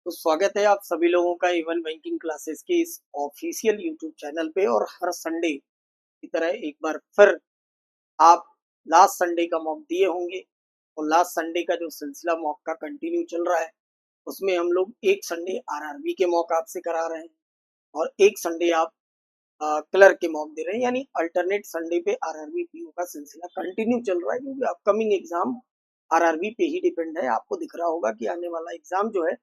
तो स्वागत है आप सभी लोगों का इवन बैंकिंग क्लासेस के इस ऑफिशियल यूट्यूब चैनल पे। और हर संडे की तरह एक बार फिर आप लास्ट संडे का मॉक दिए होंगे। और लास्ट संडे का जो सिलसिला मॉक का कंटिन्यू चल रहा है उसमें हम लोग एक संडे आरआरबी के मॉक आपसे करा रहे हैं और एक संडे आप क्लर्क के मॉक दे रहे हैं, यानी अल्टरनेट संडे पे आरआरबी पीओ का सिलसिला कंटिन्यू चल रहा है, क्योंकि अपकमिंग एग्जाम आरआरबी पे ही डिपेंड है। आपको दिख रहा होगा कि आने वाला एग्जाम जो है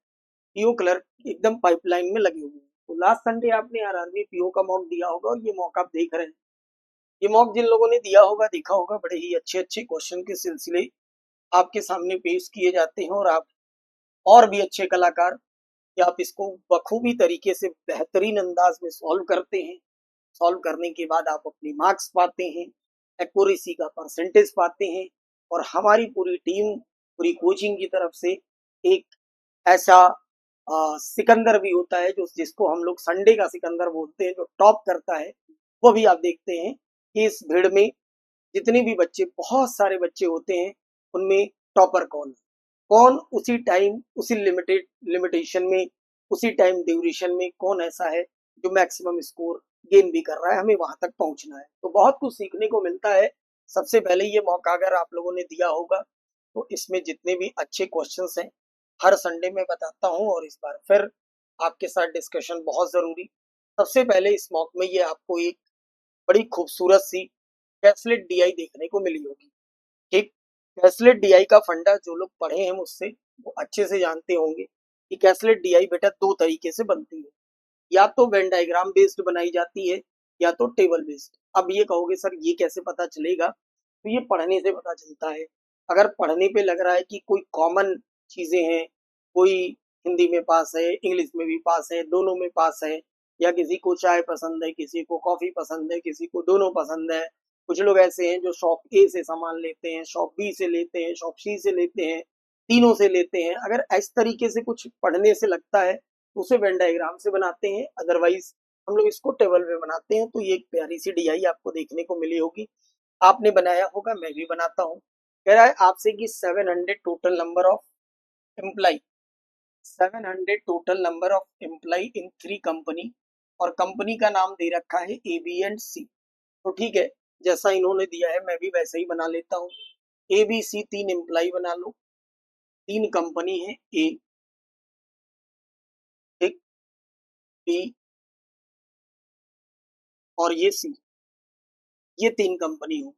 पीओ क्लर्क एकदम पाइपलाइन में लगे हुए हैं। तो लास्ट संडे आपने आरआरबी पीओ का मॉक दिया होगा और ये मॉक आप देख रहे हैं। ये मॉक जिन लोगों ने दिया होगा देखा होगा, बड़े ही अच्छे अच्छे क्वेश्चन के सिलसिले आपके सामने पेश किए जाते हैं और आप और भी अच्छे कलाकार कि आप इसको बखूबी तरीके से बेहतरीन अंदाज में सॉल्व करते हैं। सॉल्व करने के बाद आप अपने मार्क्स पाते हैं, एक्यूरेसी का परसेंटेज पाते हैं। और हमारी पूरी टीम, पूरी कोचिंग की तरफ से एक ऐसा सिकंदर भी होता है जो जिसको हम लोग संडे का सिकंदर बोलते हैं, जो टॉप करता है। वो भी आप देखते हैं कि इस भीड़ में जितने भी बच्चे, बहुत सारे बच्चे होते हैं, उनमें टॉपर कौन है, कौन उसी टाइम, उसी लिमिटेशन में, उसी टाइम ड्यूरेशन में कौन ऐसा है जो मैक्सिमम स्कोर गेन भी कर रहा है। हमें वहां तक पहुंचना है, तो बहुत कुछ सीखने को मिलता है। सबसे पहले ये मौका अगर आप लोगों ने दिया होगा तो इसमें जितने भी अच्छे क्वेश्चंस हैं हर संडे में बताता हूं, और इस बार फिर आपके साथ डिस्कशन बहुत जरूरी। सबसे पहले इस मॉक में ये आपको एक बड़ी खूबसूरत सी कैसलेट डीआई देखने को मिली होगी। ठीक, कैसलेट डीआई का फंडा जो लोग पढ़े हैं मुझसे वो अच्छे से जानते होंगे कि कैसलेट डीआई बेटा दो तरीके से बनती है, या तो वेन डायग्राम बेस्ड बनाई जाती है या तो टेबल बेस्ड। अब ये कहोगे सर ये कैसे पता चलेगा, तो ये पढ़ने से पता चलता है। अगर पढ़ने पे लग रहा है कि कोई कॉमन चीजें हैं, कोई हिंदी में पास है, इंग्लिश में भी पास है, दोनों में पास है, या किसी को चाय पसंद है, किसी को कॉफी पसंद है, किसी को दोनों पसंद है। कुछ लोग ऐसे हैं जो शॉप ए से सामान लेते हैं, शॉप बी से लेते हैं, शॉप सी से लेते हैं, तीनों से लेते हैं। अगर इस तरीके से कुछ पढ़ने से लगता है तो उसे वेन डायग्राम से बनाते हैं, अदरवाइज हम लोग इसको टेबल में बनाते हैं। तो ये एक प्यारी सी डीआई आपको देखने को मिली होगी, आपने बनाया होगा, मैं भी बनाता हूँ। कह रहा है आपसे कि 700 total number of employee, 700 total number of employee in 3 company, और कंपनी का नाम दे रखा है ए बी एंड सी। तो ठीक है, जैसा इन्होंने दिया है मैं भी वैसे ही बना लेता हूँ। ए बी सी 3 एम्प्लाई बना लो, 3 कंपनी है, ए, एक, बी और ये सी, ये 3 कंपनी हो।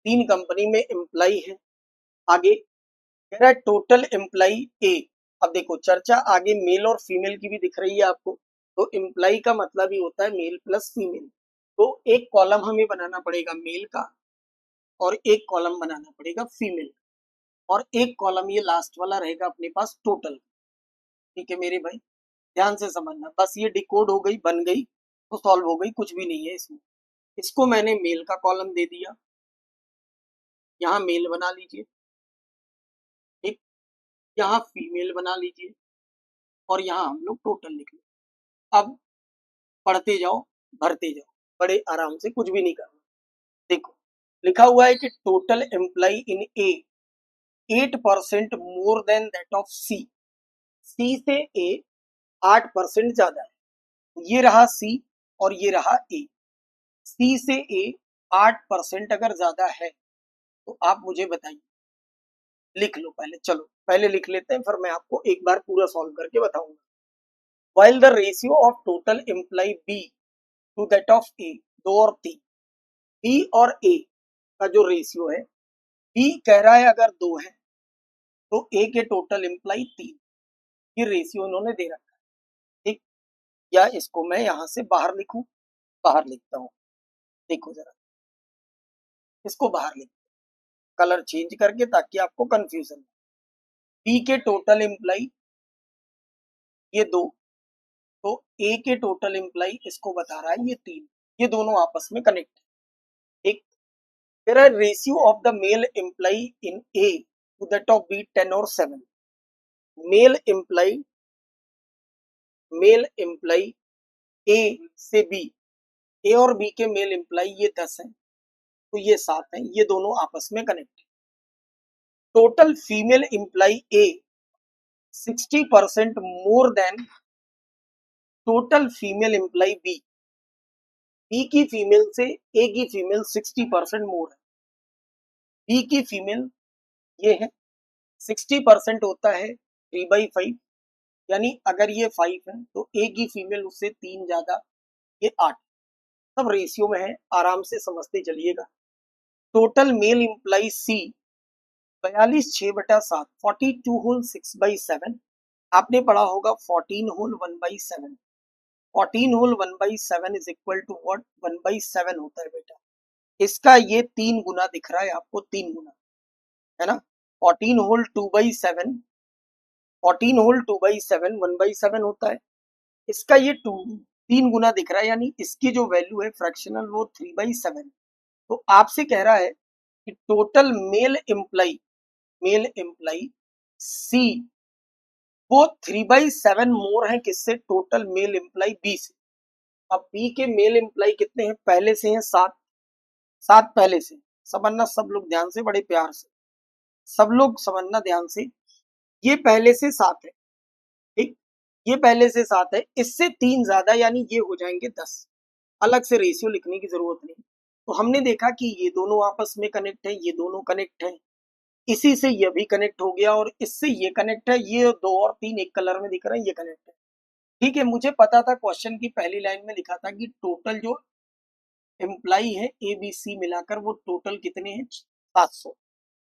3 कंपनी में एम्प्लाई है। आगे कह रहा है टोटल एम्प्लाई ए। अब देखो चर्चा आगे मेल और फीमेल की भी दिख रही है आपको, तो एम्प्लाई का मतलब ही होता है मेल प्लस फीमेल। तो एक कॉलम हमें बनाना पड़ेगा मेल का और एक कॉलम बनाना पड़ेगा फीमेल, और एक कॉलम ये लास्ट वाला रहेगा अपने पास टोटल। ठीक है मेरे भाई, ध्यान से समझना, बस ये डिकोड हो गई, बन गई तो सॉल्व हो गई, कुछ भी नहीं है इसमें। इसको मैंने मेल का कॉलम दे दिया, यहाँ मेल बना लीजिए। ठीक, यहाँ फीमेल बना लीजिए और यहाँ हम लोग टोटल लिख लें। अब पढ़ते जाओ, भरते जाओ, बड़े आराम से, कुछ भी नहीं करना। देखो लिखा हुआ है कि total employee in A 8% more than that of C. C से ए 8% ज्यादा है। ये रहा सी और ये रहा ए। सी से ए 8% अगर ज्यादा है तो आप मुझे बताइए, लिख लो पहले, चलो पहले लिख लेते हैं, फिर मैं आपको एक बार पूरा सॉल्व करके बताऊंगा। while the ratio of total imply B to that of A, दो और तीन, B और A का जो रेशियो है, B कह रहा है अगर 2 है तो A के टोटल इम्प्लाई 3। ये रेशियो उन्होंने दे रखा है। ठीक, या इसको मैं यहां से बाहर लिखूं, बाहर लिखता हूं। देखो जरा, इसको बाहर लिख, कलर चेंज करके ताकि आपको कंफ्यूजन। B के टोटल इम्प्लाई ये 2, तो A के टोटल इम्प्लाई इसको बता रहा है ये 3। ये दोनों आपस में कनेक्ट। ठीक, there are ratio of the male employee in A to that of B 10 और 7। मेल एम्प्लाई ए से बी, ए और बी के मेल एम्प्लाई ये 10 हैं, तो ये 7 हैं, ये दोनों आपस में connect. Total female employee A 60% more than total female employee B. B की फीमेल से ए की फीमेल 60% मोर है। बी की फीमेल ये है, 60% होता है 3/5, यानी अगर ये 5 है तो ए की फीमेल उससे 3 ज्यादा, ये 8। सब रेशियो में है, आराम से समझते चलिएगा। Total male employee C 42/6/7, 42 whole 6/7। आपने पढ़ा होगा 14 whole 1/7। 14 whole 1/7 is equal to what? 1/7 होता है बेटा। इसका ये 3 गुना दिख रहा है आपको, 3 गुना, है ना। 14 होल 2/7, 14 होल 2/7 1/7 होता है। इसका ये 3 गुना दिख रहा है, यानी इसकी जो वैल्यू है फ्रैक्शनल वो 3/7। तो आपसे कह रहा है कि टोटल मेल एम्प्लाई सी वो 3/7 मोर है किससे? टोटल मेल एम्प्लाई बी से। अब बी के मेल एम्प्लाई कितने हैं? पहले से हैं 7, 7 पहले से। समझना सब लोग ध्यान से, बड़े प्यार से सब लोग समझना ध्यान से। ये पहले से 7 है, ठीक, ये पहले से 7 है, इससे 3 ज्यादा यानी ये हो जाएंगे 10। अलग से रेशियो लिखने की जरूरत नहीं। तो हमने देखा कि ये दोनों आपस में कनेक्ट है, ये दोनों कनेक्ट है, इसी से ये भी कनेक्ट हो गया और इससे ये कनेक्ट है। ये 2 और 3 एक कलर में दिख रहे हैं, ये कनेक्ट है। ठीक है, मुझे पता था क्वेश्चन की पहली लाइन में लिखा था कि टोटल जो एम्प्लाई है ए बी सी मिलाकर वो टोटल कितने हैं? 700।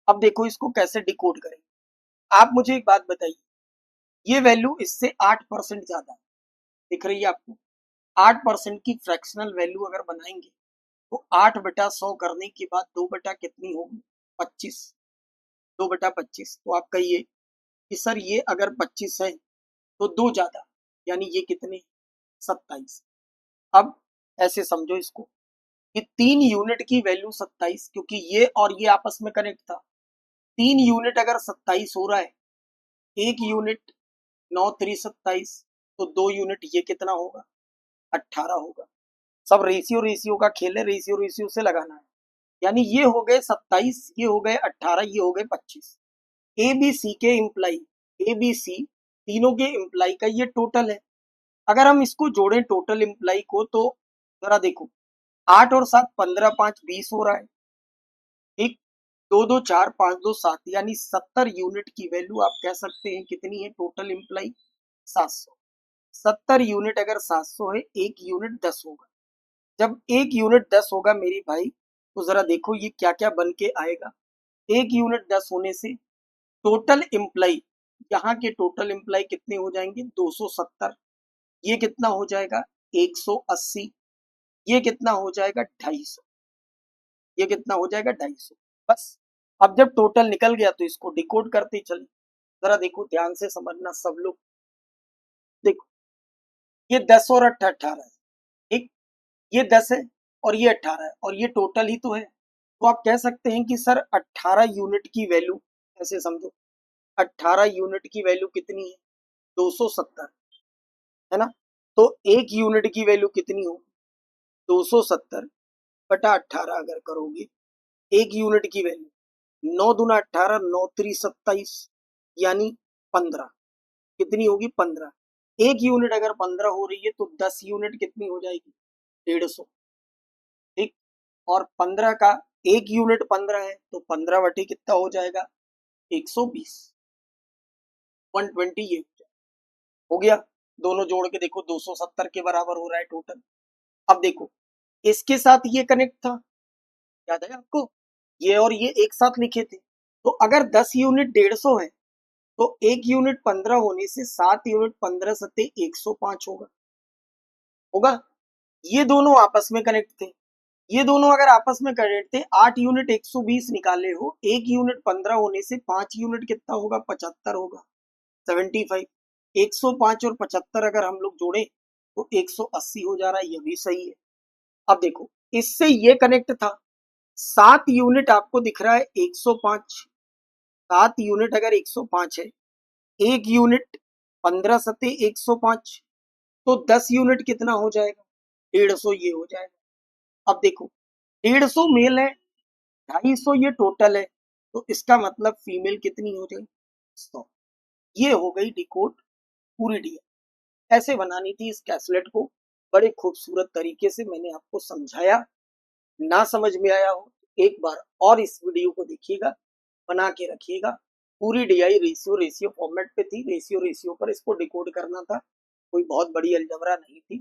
अब देखो इसको कैसे डिकोड करेंगे। आप मुझे एक बात बताइए, ये वैल्यू इससे 8% ज्यादा है, दिख रही है आपको? 8% की फ्रैक्शनल वैल्यू अगर बनाएंगे तो 8/100 करने के बाद 2 बटा कितनी होगी? 25। 2/25। तो आप कहिए कि सर ये अगर 25 है तो 2 ज्यादा, यानी ये कितने? 27। अब ऐसे समझो इसको कि 3 यूनिट की वैल्यू 27, क्योंकि ये और ये आपस में कनेक्ट था। 3 यूनिट अगर 27 हो रहा है, 1 यूनिट 9 3 27, तो 2 यूनिट ये कितना होगा? 18 होगा। सब रेशियो रेशियो का खेल है, रेशियो रेशियो से लगाना है। यानी ये हो गए 27, ये हो गए 18, ये हो गए 25। ए बी सी के इम्प्लाई, ए बी सी तीनों के इम्प्लाई का ये टोटल है। अगर हम इसको जोड़ें टोटल इम्प्लाई को तो जरा देखो, 8 और 7 15, 5 20 हो रहा है, ठीक। 2 2 4 5 2 7, यानी 70 यूनिट की वैल्यू आप कह सकते हैं कितनी है? Total imply 700। 70 यूनिट अगर 700 है, एक यूनिट 10 होगा। जब एक यूनिट 10 होगा मेरी भाई, तो जरा देखो ये क्या क्या बन के आएगा। एक यूनिट 10 होने से टोटल इम्प्लाई, यहाँ के टोटल इम्प्लाई कितने हो जाएंगे? 270। ये कितना हो जाएगा? 180। ये कितना हो जाएगा? 250। ये कितना हो जाएगा? 250। बस। अब जब टोटल निकल गया तो इसको डिकोड करते चले। जरा देखो ध्यान से समझना सब लोग। देखो ये 10 और 18 है, ठीक। ये 10 है और ये 18 है और ये टोटल ही तो है। तो आप कह सकते हैं कि सर 18 यूनिट की वैल्यू, ऐसे समझो, 18 यूनिट की वैल्यू कितनी है? 270, है ना। तो एक यूनिट की वैल्यू कितनी होगी? 270 बटा 18 अगर करोगे, एक यूनिट की वैल्यू 9 दूना 18, 9 3 27, यानी 15। कितनी होगी? 15। एक यूनिट अगर 15 हो रही है तो 10 यूनिट कितनी हो जाएगी? 150, ठीक। और 15 का एक यूनिट 15 है तो 15 बटे कितना हो जाएगा? 120, 120। ये हो गया। दोनों जोड़ के देखो 270 के बराबर हो रहा है टोटल। अब देखो इसके साथ ये कनेक्ट था, याद है आपको? ये और ये एक साथ लिखे थे। तो अगर 10 यूनिट 150 है तो एक यूनिट 15 होने से 7 यूनिट 15 सत्ते 105 होगा, होगा। ये दोनों आपस में कनेक्ट थे। ये दोनों अगर आपस में कनेक्ट थे, 8 यूनिट 120 निकाले हो, एक यूनिट 15 होने से 5 यूनिट कितना होगा? 75 होगा, 75। 105 और 75 अगर हम लोग जोड़े तो 180 हो जा रहा है, ये भी सही है। अब देखो इससे ये कनेक्ट था, 7 यूनिट आपको दिख रहा है 105। 7 यूनिट अगर 105 है, एक यूनिट 15 सत्ते 105, तो 10 यूनिट कितना हो जाएगा? 150 ये हो जाएगा। अब देखो 150 मेल है, 250 ये टोटल है, तो इसका मतलब फीमेल कितनी हो जाएगी? 100। ये हो गई डिकोड पूरी डीआई। ऐसे बनानी थी इस कैसलेट को, बड़े खूबसूरत तरीके से मैंने आपको समझाया। ना समझ में आया हो एक बार और इस वीडियो को देखिएगा, बना के रखिएगा। पूरी डीआई रेशियो रेशियो फॉर्मेट पे थी, रेशियो रेशियो पर इसको डिकोड करना था, कोई बहुत बड़ी अलजबरा नहीं थी।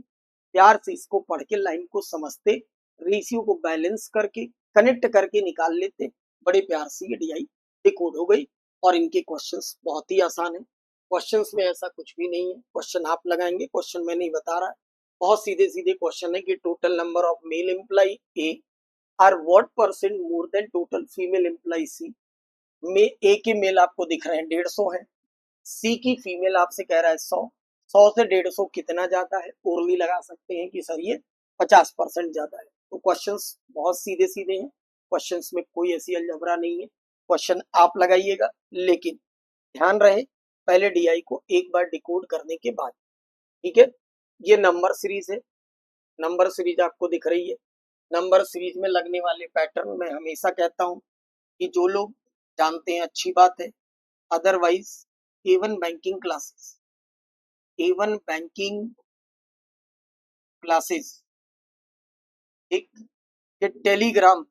प्यार से इसको पढ़ के लाइन को समझते, रेशियो को बैलेंस करके कनेक्ट करके निकाल लेते, बड़े प्यार से ये डीआई डिकोड हो गई। और इनके क्वेश्चंस बहुत ही आसान है, क्वेश्चंस में ऐसा कुछ भी नहीं है, क्वेश्चन आप लगाएंगे, क्वेश्चन मैं नहीं बता रहा। बहुत सीधे सीधे क्वेश्चन है कि total number of male employee A are what percent more than total female employee C. में ए के मेल आपको दिख रहे हैं 150 है, सी की फीमेल आपसे कह रहा है 100, 100 से 150 कितना जाता है, ओरली लगा सकते हैं कि सर ये 50% ज्यादा है। तो क्वेश्चंस बहुत सीधे सीधे हैं, क्वेश्चंस में कोई ऐसी अलजबरा नहीं है, क्वेश्चन आप लगाइएगा। लेकिन ध्यान रहे पहले डीआई को एक बार डिकोड करने के बाद, ठीक है। ये नंबर सीरीज है, नंबर सीरीज आपको दिख रही है। नंबर सीरीज में लगने वाले पैटर्न मैं हमेशा कहता हूं कि जो लोग जानते हैं अच्छी बात है, otherwise Avon banking classes, Avon banking classes, एक ये टेलीग्राम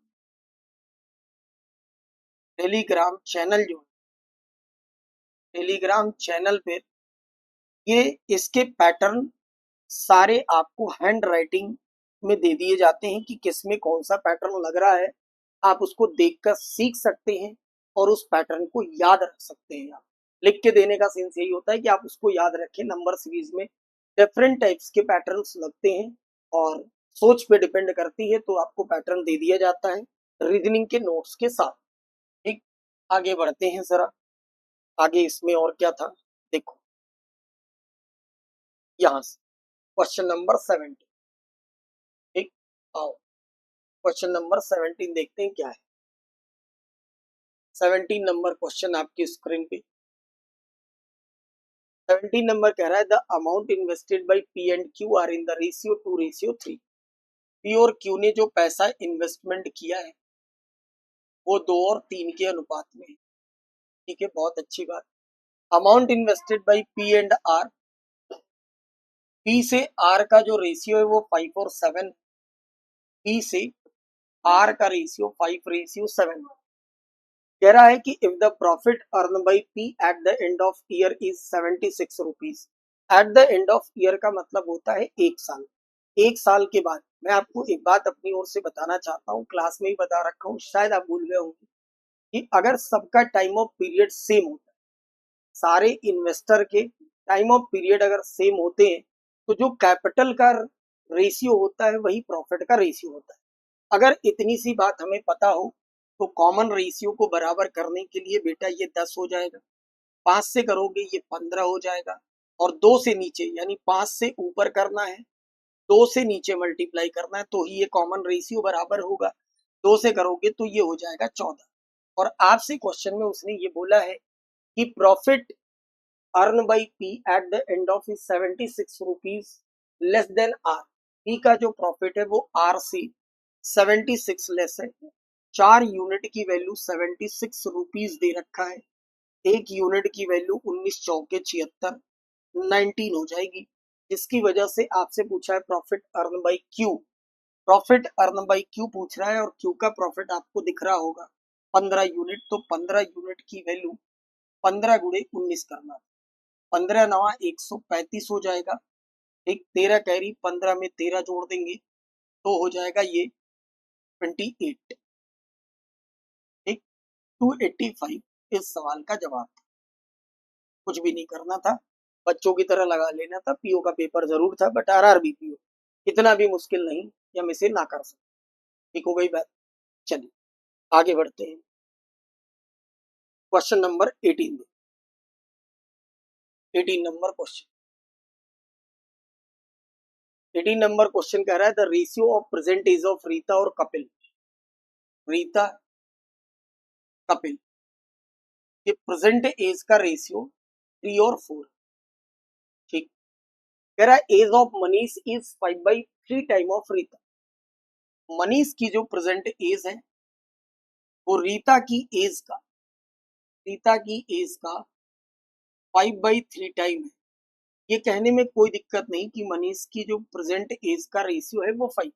टेलीग्राम चैनल जो टेलीग्राम चैनल पे ये इसके पैटर्न सारे आपको हैंड राइटिंग में दे दिए जाते हैं कि किसमें कौन सा पैटर्न लग रहा है। आप उसको देखकर सीख सकते हैं और उस पैटर्न को याद रख सकते हैं। आप लिख के देने का सेंस यही होता है कि आप उसको याद रखें। नंबर सीरीज में डिफरेंट टाइप्स के पैटर्न्स लगते हैं और सोच पे डिपेंड करती है, तो आपको पैटर्न दे दिया जाता है रीजनिंग के नोट्स के साथ। ठीक, आगे बढ़ते हैं जरा। आगे इसमें और क्या था देखो, यहाँ से क्वेश्चन नंबर 17। ठीक, आओ क्वेश्चन नंबर 17 देखते हैं क्या है। 17 नंबर क्वेश्चन आपकी स्क्रीन पे। 17 नंबर कह रहा है the amount invested by P and Q R in the ratio 2:3। P और क्यू ने जो पैसा इन्वेस्टमेंट किया है वो 2 और 3 के अनुपात में है। ठीक है, बहुत अच्छी बात। Amount invested by P and R, P से आर का जो रेशियो है वो 5 और 7, पी से आर का रेशियो 5:7। कह रहा है कि if the profit earned by P at the end of year is 76 rupees. Eight the end of year का मतलब होता है 1 साल। 1 साल के बाद मैं आपको एक बात अपनी ओर से बताना चाहता हूँ, क्लास में ही बता रखा हूँ, शायद आप भूल गए होंगे कि अगर सबका टाइम ऑफ पीरियड सेम होता है, सारे इन्वेस्टर के टाइम ऑफ पीरियड अगर सेम होते हैं, तो जो कैपिटल का रेशियो होता है वही प्रॉफिट का रेशियो होता है। अगर इतनी सी बात हमें पता हो तो कॉमन रेशियो को बराबर करने के लिए बेटा ये 10 हो जाएगा, 5 से करोगे ये 15 हो जाएगा, और 2 से नीचे यानी 5 से ऊपर करना है, 2 से नीचे मल्टीप्लाई करना है, तो ही ये कॉमन रेशियो बराबर होगा। 2 से करोगे तो ये हो जाएगा 14। और आपसे क्वेश्चन में उसने ये बोला है कि profit earned by P at the end of is 76 rupees less than R. P का जो प्रॉफिट है वो आर से 76 लेस है। 4 यूनिट की वैल्यू 76 रुपीज दे रखा है, 1 यूनिट की वैल्यू 19 चौके 76, 19 हो जाएगी। इसकी वजह से आपसे पूछा है profit earned by Q. Profit earned by Q पूछ रहा है और क्यू का प्रॉफिट आपको दिख रहा होगा 15 यूनिट। तो 15 यूनिट की वैल्यू 15 गुणे 19 करना, 15 नवा 135 हो जाएगा। एक 13 कैरी 15 में 13 जोड़ देंगे तो हो जाएगा ये 28। ठीक, 285 इस सवाल का जवाब था। कुछ भी नहीं करना था, बच्चों की तरह लगा लेना था। पीओ का पेपर जरूर था बट आरआरबी पीओ इतना भी मुश्किल नहीं कि हम इसे ना कर सकते। ठीक हो गई बात। चलिए आगे बढ़ते हैं। क्वेश्चन नंबर 18 में 18 नंबर क्वेश्चन 18 नंबर क्वेश्चन कह रहा है the ratio of present age of Rita और कपिल। रीता कपिल के प्रेजेंट एज का रेशियो 3 और 4। ठीक, कह रहा है age of Manish is 5/3 time of Rita. Manish की जो प्रेजेंट एज है वो रीता की एज का 5/3 टाइम है। ये कहने में कोई दिक्कत नहीं कि मनीष की जो प्रेजेंट एज का रेशियो है वो 5।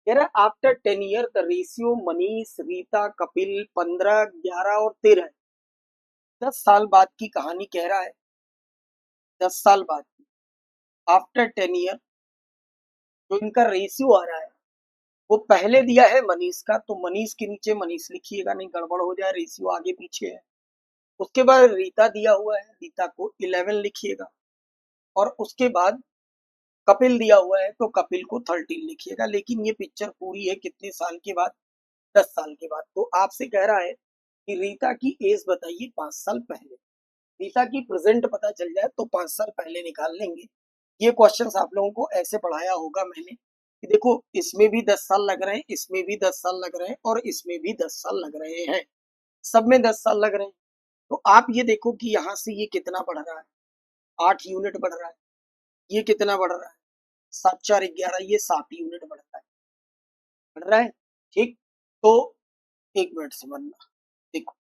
कह रहा after 10 year the ratio Manish, Rita, Kapil 15, 11 और 13। 10 साल बाद की कहानी कह रहा है। 10 साल बाद आफ्टर 10 ईयर जो इनका रेशियो आ रहा है वो पहले दिया है मनीष का, तो मनीष के नीचे मनीष लिखिएगा, नहीं गड़बड़ हो जाए, रेशियो आगे पीछे है। उसके बाद रीता दिया हुआ है, रीता को 11 लिखिएगा। और उसके बाद कपिल दिया हुआ है तो कपिल को 13 लिखिएगा। लेकिन ये पिक्चर पूरी है कितने साल के बाद? 10 साल के बाद। तो आपसे कह रहा है कि रीता की एज बताइए 5 साल पहले। रीता की प्रेजेंट पता चल जाए तो 5 साल पहले निकाल लेंगे। ये क्वेश्चंस आप लोगों को ऐसे पढ़ाया होगा मैंने कि देखो इसमें भी 10 साल लग रहे हैं, इसमें भी 10 साल लग रहे हैं और इसमें भी 10 साल लग रहे हैं, सब में 10 साल लग रहे हैं। तो आप ये देखो कि यहाँ से ये कितना बढ़ रहा है, 8 यूनिट बढ़ रहा है। ये कितना बढ़ रहा है, 7 4 11, ये 7 यूनिट बढ़ रहा है, बढ़ रहा है। ठीक, तो 1 मिनट समझना, देखो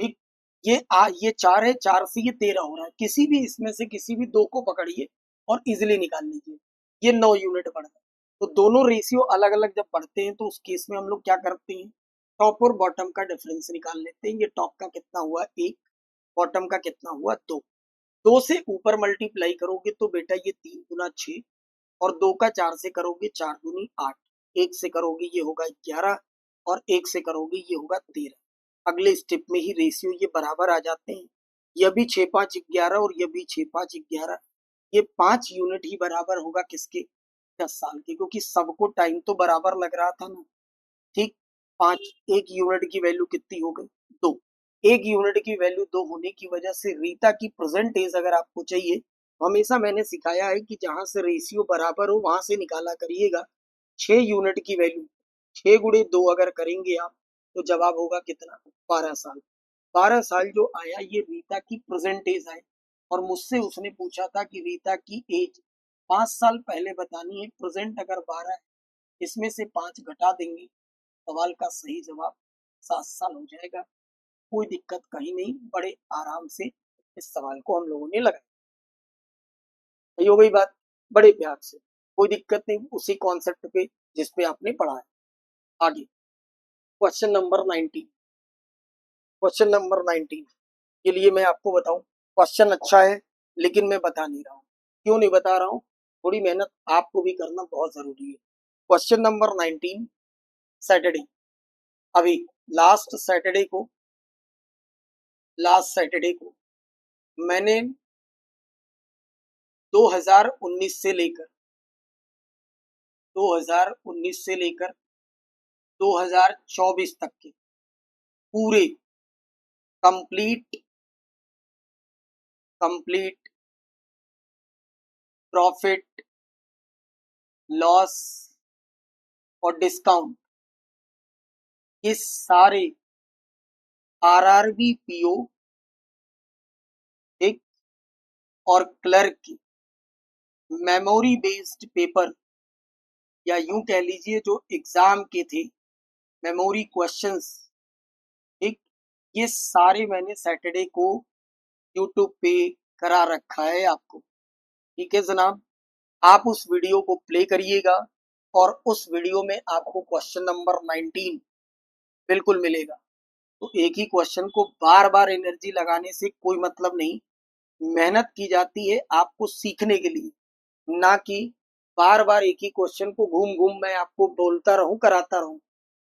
ठीक, ये 4 है, 4 से ये 13 हो रहा है। किसी भी इसमें से किसी भी दो को पकड़िए और इजिली निकाल लीजिए। ये 9 यूनिट बढ़ रहा है। तो दोनों रेशियो अलग अलग जब बढ़ते हैं तो उस केस में हम लोग क्या करते हैं, टॉप और बॉटम का डिफरेंस निकाल लेते हैं। ये टॉप का कितना हुआ 1, बॉटम का कितना हुआ 2। 2 से ऊपर मल्टीप्लाई करोगे तो बेटा ये 3 गुना 6, और 2 का 4 से करोगे 4 दूनी 8, 1 से करोगे ये होगा 11 और 1 से करोगे ये होगा 13। अगले स्टेप में ही रेशियो ये बराबर आ जाते हैं। यह भी 6 5 11 और यह भी 6 5 11। ये 5 यूनिट ही बराबर होगा किसके, 10 साल के, क्योंकि सबको टाइम तो बराबर लग रहा था ना। ठीक, 5, 1 यूनिट की वैल्यू कितनी हो गई 2। 1 यूनिट की वैल्यू 2 होने की वजह से रीता की प्रेजेंट एज अगर आपको चाहिए, हमेशा मैंने सिखाया है कि जहां से रेशियो बराबर हो वहां से निकाला करिएगा। 6 यूनिट की वैल्यू 6 गुणे 2 अगर करेंगे आप तो जवाब होगा कितना, 12 साल। 12 साल जो आया ये रीता की प्रेजेंट एज है। और मुझसे उसने पूछा था कि रीता की एज 5 साल पहले बतानी है, प्रेजेंट अगर 12 है, इसमें से 5 घटा देंगे, सवाल का सही जवाब 7 साल हो जाएगा। कोई दिक्कत कहीं नहीं, बड़े आराम से इस सवाल को हम लोगों ने लगाया। सही हो गई बात, बड़े प्यार से, कोई दिक्कत नहीं, उसी कॉन्सेप्ट पे जिस पे आपने पढ़ा है। आगे क्वेश्चन नंबर 19। क्वेश्चन नंबर 19 के लिए मैं आपको बताऊं, क्वेश्चन अच्छा है लेकिन मैं बता नहीं रहा हूं। क्यों नहीं बता रहा हूं, थोड़ी मेहनत आपको भी करना बहुत जरूरी है। क्वेश्चन नंबर 19, सैटरडे, अभी लास्ट सैटरडे को मैंने 2019 से लेकर 2024 तक के पूरे कंप्लीट प्रॉफिट, लॉस और डिस्काउंट, ये सारे आरआरबी पीओ एक और क्लर्क की मेमोरी बेस्ड पेपर, या यूं कह लीजिए जो एग्जाम के थे मेमोरी क्वेश्चंस, ठीक, ये सारे मैंने सैटरडे को यूट्यूब पे करा रखा है आपको। ठीक है जनाब, आप उस वीडियो को प्ले करिएगा और उस वीडियो में आपको क्वेश्चन नंबर 19 बिल्कुल मिलेगा। तो एक ही क्वेश्चन को बार बार एनर्जी लगाने से कोई मतलब नहीं। मेहनत की जाती है आपको सीखने के लिए, ना कि बार बार एक ही क्वेश्चन को घूम घूम मैं आपको बोलता रहूं, कराता रहूं।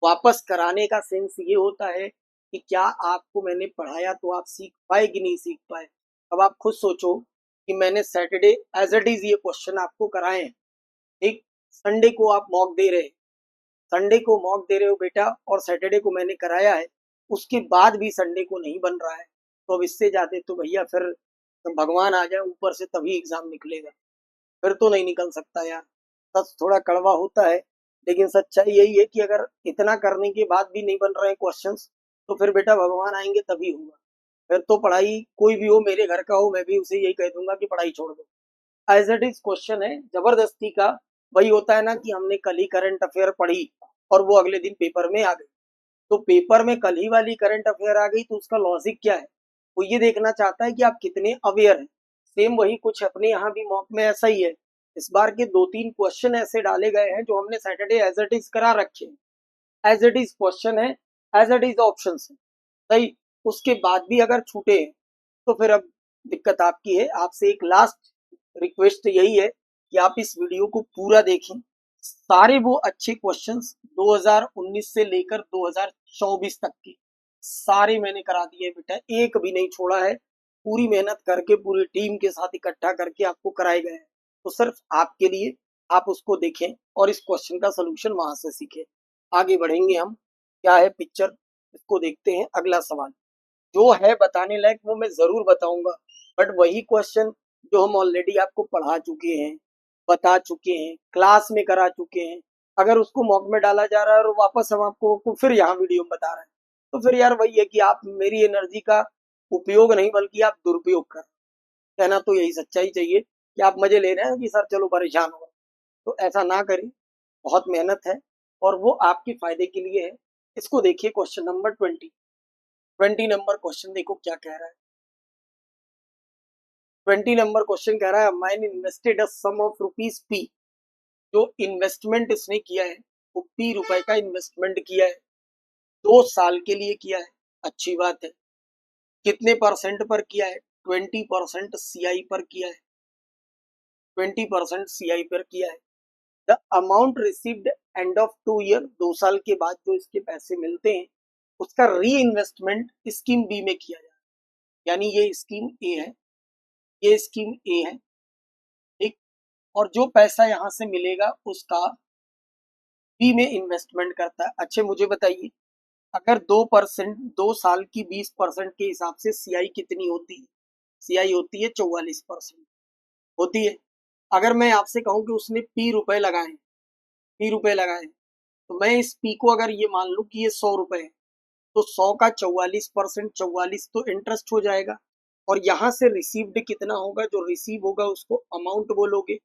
वापस कराने का सेंस ये होता है कि क्या आपको मैंने पढ़ाया तो आप सीख पाए कि नहीं सीख पाए। अब आप खुद सोचो कि मैंने सैटरडे एज इट इज ये क्वेश्चन आपको कराए हैं, ठीक, संडे को आप मॉक दे रहे, संडे को मॉक दे रहे हो बेटा, और सैटरडे को मैंने कराया है, उसके बाद भी संडे को नहीं बन रहा है, तो अब इससे ज्यादा तो भैया फिर भगवान आ जाए ऊपर से तभी एग्जाम निकलेगा, फिर तो नहीं निकल सकता यार। सच थोड़ा कड़वा होता है लेकिन सच्चाई यही है कि अगर इतना करने के बाद भी नहीं बन रहे हैं क्वेश्चंस तो फिर बेटा भगवान आएंगे तभी होगा। फिर तो पढ़ाई कोई भी हो, मेरे घर का हो, मैं भी उसे यही कह दूंगा कि पढ़ाई छोड़ दो। एज इट इज क्वेश्चन है जबरदस्ती का। वही होता है ना कि हमने कल ही करंट अफेयर पढ़ी और वो अगले दिन पेपर में आ गई, तो पेपर में कल ही वाली करंट अफेयर आ गई तो उसका लॉजिक क्या है, वो ये देखना चाहता है कि आप कितने अवेयर हैं। सेम वही कुछ अपने यहाँ भी मॉक में ऐसा ही है। इस बार के 2-3 क्वेश्चन ऐसे डाले गए हैं जो हमने सैटरडे एज इट इज करा रखे हैं। एज इट इज क्वेश्चन है, एज इट इज ऑप्शन है, सही। उसके बाद भी अगर छूटे हैं तो फिर अब दिक्कत आपकी है। आपसे एक लास्ट रिक्वेस्ट यही है कि आप इस वीडियो को पूरा देखें। सारे वो अच्छे क्वेश्चंस 2019 से लेकर 2024 तक के सारे मैंने करा दिए बेटा, एक भी नहीं छोड़ा है। पूरी मेहनत करके पूरी टीम के साथ इकट्ठा करके आपको कराए गए हैं। तो सिर्फ आपके लिए, आप उसको देखें और इस क्वेश्चन का सोल्यूशन वहां से सीखें। आगे बढ़ेंगे हम। क्या है पिक्चर, इसको देखते हैं। अगला सवाल जो है बताने लायक वो मैं जरूर बताऊंगा, बट वही क्वेश्चन जो हम ऑलरेडी आपको पढ़ा चुके हैं, बता चुके हैं, क्लास में करा चुके हैं, अगर उसको मॉक में डाला जा रहा है और वापस हम आपको फिर यहाँ वीडियो में बता रहे हैं, तो फिर यार वही है कि आप मेरी एनर्जी का उपयोग नहीं बल्कि आप दुरुपयोग कर रहे हैं। कहना तो यही सच्चाई चाहिए कि आप मजे ले रहे हैं कि सर चलो परेशान हो, तो ऐसा ना करें। बहुत मेहनत है और वो आपके फायदे के लिए है। इसको देखिए क्वेश्चन नंबर 20 नंबर क्वेश्चन देखो क्या कह रहा है। 20 नंबर क्वेश्चन कह रहा है man invested a sum of rupees P. जो इन्वेस्टमेंट इसने किया है वो ₹P का इन्वेस्टमेंट किया है, 2 साल के लिए किया है। अच्छी बात है। कितने परसेंट पर किया है? 20% CI पर किया है। 20% CI पर किया है। The amount received end of 2 year, 2 साल के बाद जो इसके पैसे मिलते हैं उसका री इन्वेस्टमेंट स्कीम बी में किया जाए। यानी ये स्कीम ए है, ये स्कीम ए है, ठीक। और जो पैसा यहाँ से मिलेगा उसका बी में इन्वेस्टमेंट करता है। अच्छे मुझे बताइए, अगर 2%, 2 साल की 20% के हिसाब से सीआई कितनी होती है? सीआई होती है 44% होती है। अगर मैं आपसे कहूं कि उसने पी रुपए लगाए, तो मैं इस पी को अगर ये मान लूं कि ये 100 रुपए है, तो 100 का 44%, 44 तो इंटरेस्ट हो जाएगा। और यहाँ से रिसीव्ड कितना होगा? जो रिसीव होगा उसको अमाउंट बोलोगे,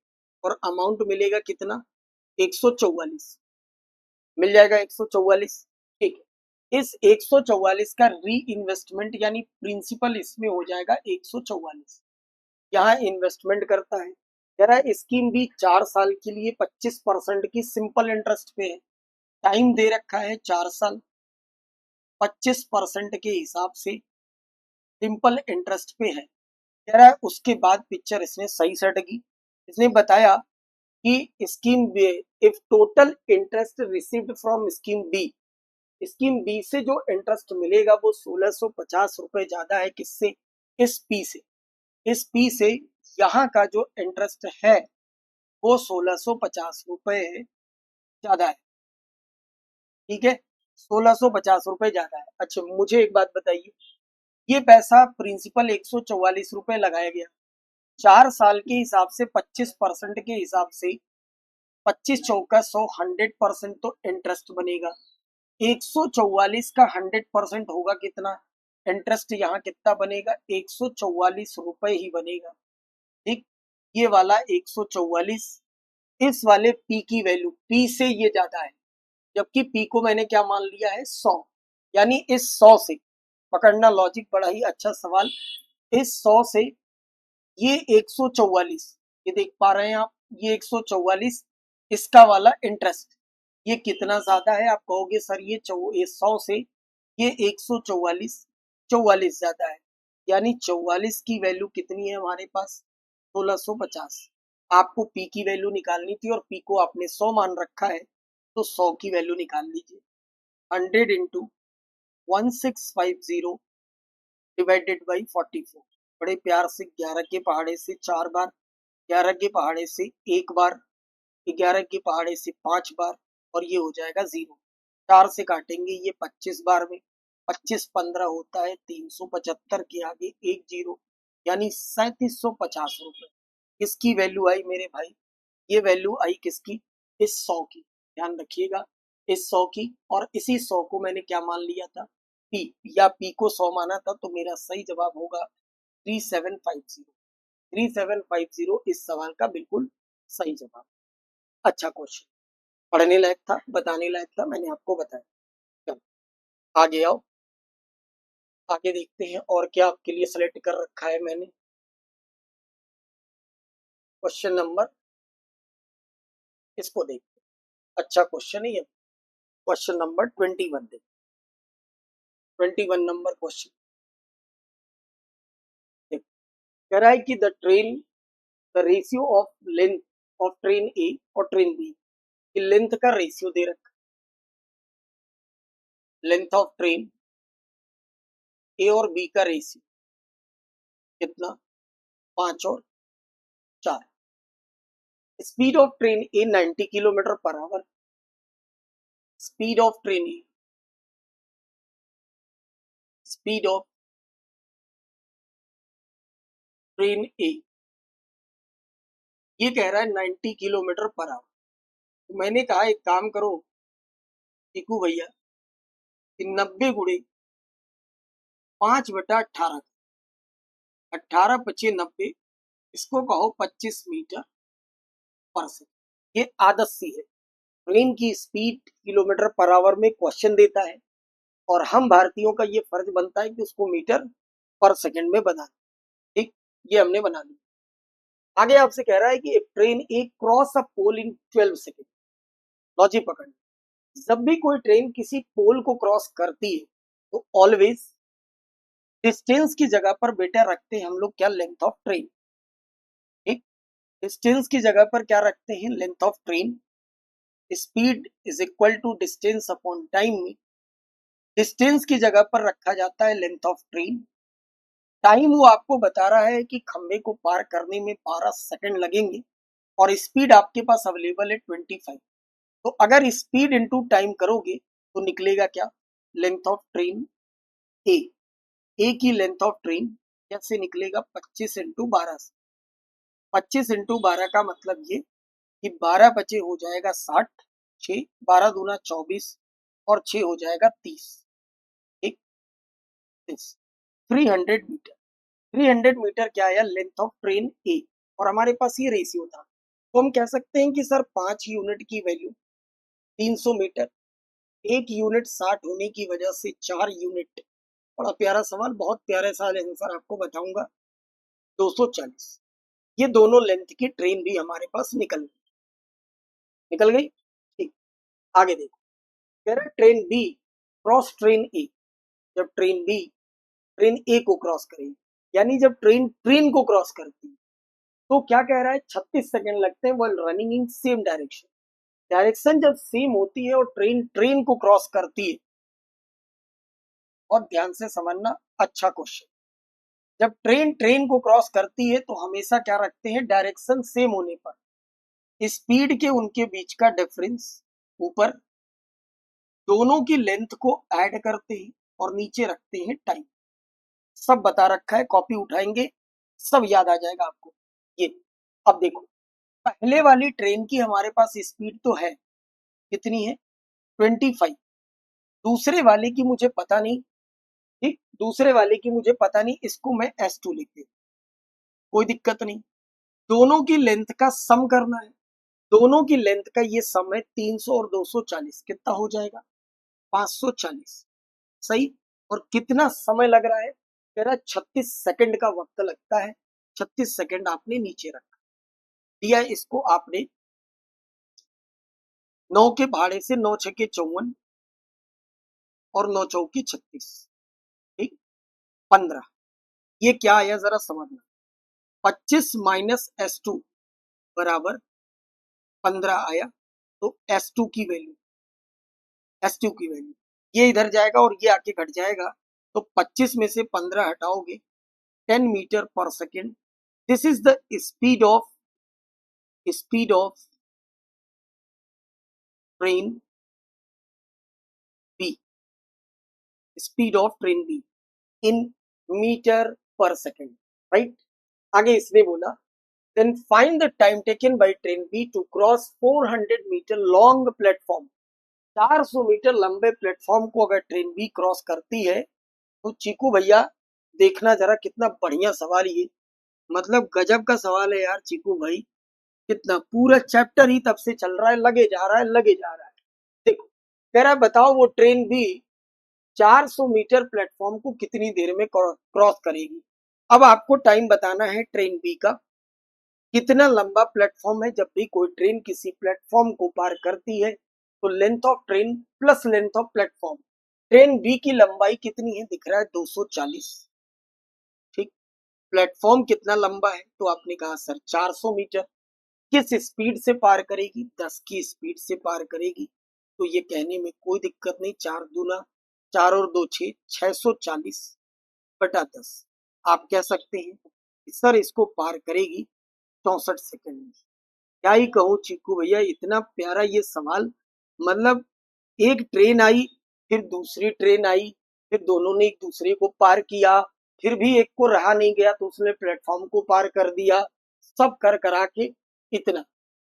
और अमाउंट मिलेगा कितना? 144 मिल जाएगा, 144, ठीक है। इस 144 का री इन्वेस्टमेंट यानी प्रिंसिपल इसमें हो जाएगा 144। यहाँ इन्वेस्टमेंट करता है। कह रहा है स्कीम भी 4 साल के लिए 25% की सिंपल इंटरेस्ट पे है। टाइम दे रखा है 4 साल, 25% के हिसाब से सिंपल इंटरेस्ट पे है। कह रहा है उसके बाद पिक्चर इसने सही सेट की। इसने बताया कि scheme B, if total interest received from scheme B से जो इंटरेस्ट मिलेगा वो 1650 रुपए ज्यादा है। किससे? इस पी से। इस पी से यहाँ का जो इंटरेस्ट है वो 1650 रुपए ज्यादा है, ठीक है। 1650 रुपए ज्यादा है। अच्छा मुझे एक बात बताइए, ये पैसा प्रिंसिपल 144 रुपए लगाया गया, 4 साल के हिसाब से 25% के हिसाब से 25 चौका 100, 100% तो इंटरेस्ट बनेगा। 144 का 100% होगा कितना? इंटरेस्ट यहाँ कितना बनेगा? 144 रुपए ही बनेगा, ठीक। ये वाला 144, इस वाले पी की वैल्यू, पी से ये ज्यादा है, जबकि पी को मैंने क्या मान लिया है? 100। यानी इस 100 से, पकड़ना लॉजिक, बड़ा ही अच्छा सवाल। इस 100 से ये 144, ये देख पा रहे हैं आप, ये 144 इसका वाला इंटरेस्ट, ये कितना ज्यादा है? आप कहोगे सर ये 100 से ये 144, 44 ज्यादा है। यानी 44 की वैल्यू कितनी है हमारे पास? 1650। आपको पी की वैल्यू निकालनी थी और पी को आपने 100 मान रखा है, तो 100 की वैल्यू निकाल लीजिए। 100 इंटू 1650 डिवाइडेड बाई 44। बड़े प्यार से 11 के पहाड़े से 4 बार, 11 के पहाड़े से 1 बार, 11 के पहाड़े से 5 बार, और ये हो जाएगा 0। 4 से काटेंगे ये 25 बार में, 25 15 होता है 375 के आगे 1 0, यानी 3750 रुपए। किसकी वैल्यू आई मेरे भाई? ये वैल्यू आई किसकी? इस 100 की। ध्यान रखिएगा, इस 100 की। और इसी 100 को मैंने क्या मान लिया था? पी, या पी को 100 माना था, तो मेरा सही जवाब होगा 3750। 3750 इस सवाल का बिल्कुल सही जवाब। अच्छा क्वेश्चन, पढ़ने लायक था, बताने लायक था, मैंने आपको बताया। चलो आगे आओ। आगे देखते हैं और क्या आपके लिए सेलेक्ट कर रखा है मैंने। क्वेश्चन नंबर, इसको देखते हैं, अच्छा क्वेश्चन है ये। क्वेश्चन नंबर 21 देखते, 21 नंबर क्वेश्चन देखते। कह रहा है कि the ratio of length of train A और ट्रेन बी की लेंथ का रेशियो दे रखा। लेंथ ऑफ ट्रेन ए और बी का रेशियो कितना, 5 और 4। Speed of train A 90 kilometre per hour. Speed of train A, speed of train A, ये कह रहा है 90 किलोमीटर पर आवर। तो मैंने कहा एक काम करो टीकू भैया कि 90 गुणे 5/18, 18 पचे 90, इसको कहो 25 मीटर पर सेकंड। ये आदत सी है, ट्रेन की स्पीड किलोमीटर पर आवर में क्वेश्चन देता है और हम भारतीयों का ये फर्ज बनता है कि उसको मीटर पर सेकंड में बना। ठीक, ये हमने बना लिया। आगे आपसे कह रहा है कि train A cross a pole in 12 second. Logic पकड़, जब भी कोई ट्रेन किसी पोल को क्रॉस करती है तो ऑलवेज डिस्टेंस की जगह पर बेटा रखते हैं हम लोग क्या, लेंथ ऑफ ट्रेन। ठीक, डिस्टेंस की जगह पर क्या रखते हैं, length of train. Speed is equal to distance upon time में डिस्टेंस की जगह पर रखा जाता है लेंथ ऑफ ट्रेन। टाइम वो आपको बता रहा है कि खंबे को पार करने में 12 सेकंड लगेंगे और स्पीड आपके पास अवेलेबल है 25। तो अगर स्पीड इंटू टाइम करोगे तो निकलेगा क्या, लेंथ ऑफ ट्रेन ए। ए की लेंथ ऑफ ट्रेन कैसे निकलेगा, 25 इंटू 12 से। 25 इंटू 12 का मतलब ये कि 12 बचे हो जाएगा 60, 6 12 दूना 24 और 6 हो जाएगा 30। ठीक, 300 मीटर। 300 मीटर क्या आया, लेंथ ऑफ ट्रेन ए, और हमारे पास ये रेशियो था। तो हम कह सकते हैं कि सर 5 यूनिट की वैल्यू 300 मीटर, 1 यूनिट 60 होने की वजह से 4 यूनिट। बड़ा प्यारा सवाल, बहुत प्यारे सवाल, आंसर आपको बताऊंगा 240। ये दोनों लेंथ की ट्रेन भी हमारे पास निकल गई। ठीक, आगे देखो, कह रहा है ट्रेन बी क्रॉस ट्रेन ए। जब ट्रेन बी ट्रेन ए को क्रॉस करेगी, यानी जब ट्रेन ट्रेन को क्रॉस करती है तो क्या कह रहा है, 36 सेकंड लगते हैं while running in same direction. Direction जब सेम होती है और ट्रेन ट्रेन को क्रॉस करती है, और ध्यान से समझना, अच्छा क्वेश्चन। जब ट्रेन ट्रेन को क्रॉस करती है तो हमेशा क्या रखते हैं, डायरेक्शन सेम होने पर स्पीड के उनके बीच का डिफरेंस ऊपर, दोनों की लेंथ को ऐड करते हैं और नीचे रखते हैं टाइम। सब बता रखा है, कॉपी उठाएंगे सब याद आ जाएगा आपको ये। अब देखो, पहले वाली ट्रेन की हमारे पास स्पीड तो है, कितनी है, 25। दूसरे वाले की मुझे पता नहीं। ठीक, दूसरे वाले की मुझे पता नहीं, इसको मैं S2 लिख देता, कोई दिक्कत नहीं। दोनों की लेंथ का सम करना है। दोनों की लेंथ का ये सम है 300 और 240, कितना हो जाएगा, 540। सही, और कितना समय लग रहा है, तेरा 36 सेकंड का वक्त लगता है। 36 सेकंड आपने नीचे रखा दिया, इसको आपने 9 के भाड़े से 9 छके 54 और 9 चौकी 36। ठीक, 15। ये क्या आया जरा समझना, 25 माइनस S2 बराबर 15 आया। तो S2 की वैल्यू, S2 की वैल्यू ये इधर जाएगा और ये आके घट जाएगा। तो 25 में से 15 हटाओगे, 10 meter per second. This is the speed of train B, speed of train B in meter per second. Right, आगे इसने बोला then find the time taken by train B to cross 400 meter long platform. 400 meter लंबे platform को अगर train B cross करती है तो चीकू भैया देखना जरा, कितना बढ़िया सवाल ये, मतलब गजब का सवाल है यार चीकू भाई। कितना पूरा चैप्टर ही तब से चल रहा है, लगे जा रहा है लगे जा रहा है। देखो, कह रहा है बताओ वो ट्रेन भी 400 मीटर प्लेटफॉर्म को कितनी देर में क्रॉस करेगी। अब आपको टाइम बताना है ट्रेन बी का, कितना लंबा प्लेटफॉर्म है। जब भी कोई ट्रेन किसी प्लेटफॉर्म को पार करती है तो length of train plus length of platform, train B की लंबाई कितनी है, दिख रहा है 240। ठीक, प्लेटफॉर्म कितना लंबा है, तो आपने कहा सर 400 मीटर। किस स्पीड से पार करेगी, 10 की स्पीड से पार करेगी। तो ये कहने में कोई दिक्कत नहीं, 4 दूना 4 और 2 6, 640 बटा 10। आप कह सकते हैं कि सर इसको पार करेगी 64 सेकंड में। क्या ही कहूँ चीकू भैया, इतना प्यारा ये सवाल। मतलब एक ट्रेन आई, फिर दूसरी ट्रेन आई, फिर दोनों ने एक दूसरे को पार किया, फिर भी एक को रहा नहीं गया तो उसने प्लेटफॉर्म को पार कर दिया। सब कर करा के इतना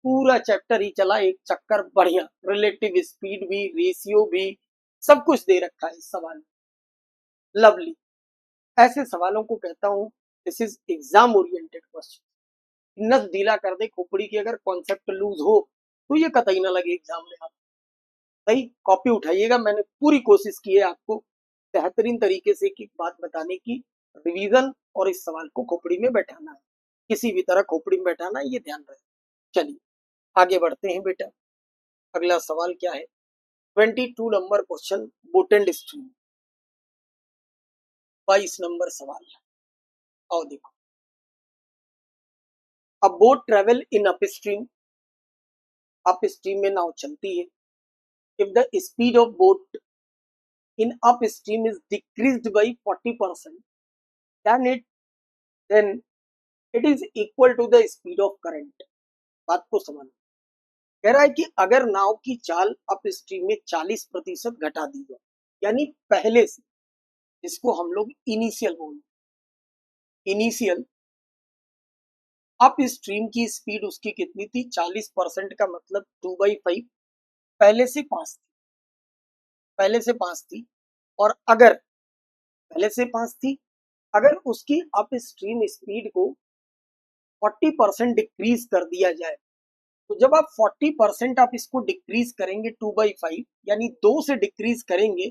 पूरा चैप्टर ही चला एक चक्कर बढ़िया, रिलेटिव स्पीड भी, रेशियो भी, सब कुछ दे रखा है इस सवाल में। लवली, ऐसे सवालों को कहता हूँ this is exam oriented question. नस ढीला कर दे खोपड़ी की, अगर कॉन्सेप्ट लूज हो तो ये कतई ना लगे एग्जाम में। आप भाई कॉपी उठाइएगा, मैंने पूरी कोशिश की है आपको बेहतरीन तरीके से एक एक बात बताने की, रिवीजन और इस सवाल को खोपड़ी में बैठाना है, किसी भी तरह खोपड़ी में बैठाना है, ये ध्यान रहे। चलिए आगे बढ़ते हैं बेटा। अगला सवाल क्या है, 22 number question, boat and stream. 22 number सवाल, आओ देखो। अब boat travel in up stream, up stream में नाव चलती है। If the speed of boat in upstream is decreased by 40%, then it is equal to the speed of current। बात को समझ, कह रहा है कि अगर नाव की चाल अपस्ट्रीम में 40% घटा दी जाए, यानी पहले से, जिसको हम लोग इनिशियल बोलते, इनिशियल अप स्ट्रीम की स्पीड उसकी कितनी थी, 40% का मतलब 2/5, पहले से 5 थी, पहले से 5 थी। और अगर पहले से 5 थी, अगर उसकी अप स्ट्रीम स्पीड को 40% डिक्रीज कर दिया जाए, तो जब आप 40% आप इसको डिक्रीज करेंगे 2/5, यानी 2 से डिक्रीज करेंगे,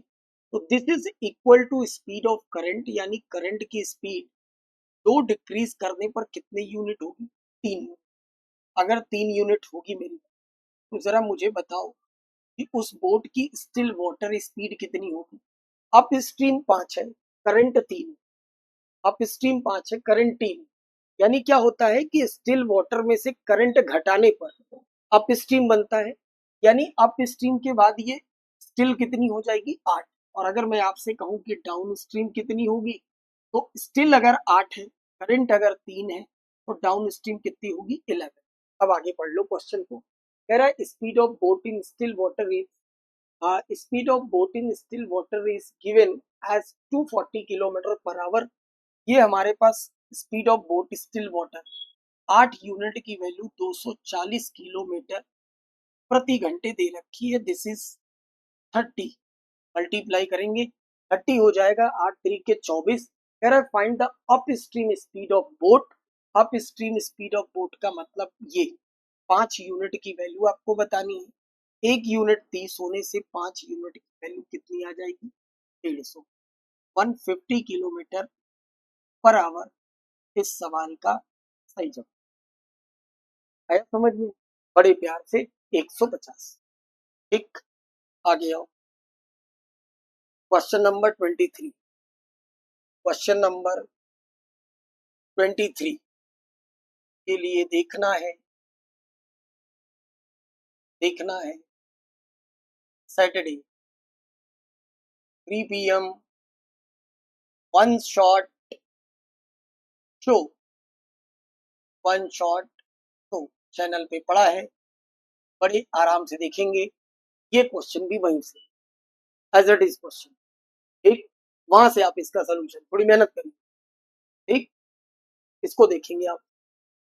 तो this is equal to speed of current, यानी करंट की स्पीड 2 डिक्रीज करने पर कितने यूनिट होगी, 3। अगर 3 यूनिट होगी मेरी, तो जरा मुझे बताओ कि उस बोट की स्टिल वाटर स्पीड कितनी होगी। अप स्ट्रीम 5 है, करंट 3, अप स्ट्रीम 5 है, करंट 3, यानी क्या होता है कि स्टिल वाटर में से करंट घटाने पर अप स्ट्रीम बनता है, यानी अप स्ट्रीम के बाद ये स्टिल कितनी हो जाएगी, 8। और अगर मैं आपसे कहूं कि डाउन स्ट्रीम कितनी होगी, तो स्टिल अगर 8 है, करंट अगर 3 है, तो डाउन स्ट्रीम कितनी होगी, 11। अब आगे पढ़ लो क्वेश्चन को। कह रहा है speed of boat in still water is, speed of boat in still water is given as 240 kilometre per hour. ये हमारे पास speed of boat still water 8 unit की वैल्यू 240 किलोमीटर प्रति घंटे दे रखी है। दिस इज 30, मल्टीप्लाई करेंगे 30 हो जाएगा, 8 तरीके 24। कह रहा है find the up stream speed of boat. Up stream speed of boat का मतलब ये 5 यूनिट की वैल्यू आपको बतानी है। 1 यूनिट 30 होने से 5 यूनिट की वैल्यू कितनी आ जाएगी, 150, 150 किलोमीटर पर आवर इस सवाल का सही जवाब आया समझ में, बड़े प्यार से 150। ठीक, आगे आओ। क्वेश्चन नंबर 23, क्वेश्चन नंबर 23 के लिए देखना है Saturday 3 PM one shot show, one shot show channel पे पड़ा है, बड़े आराम से देखेंगे। ये क्वेश्चन भी वहीं से एज इट इज क्वेश्चन, ठीक, वहां से आप इसका सोल्यूशन थोड़ी मेहनत करिए। ठीक, इसको देखेंगे आप।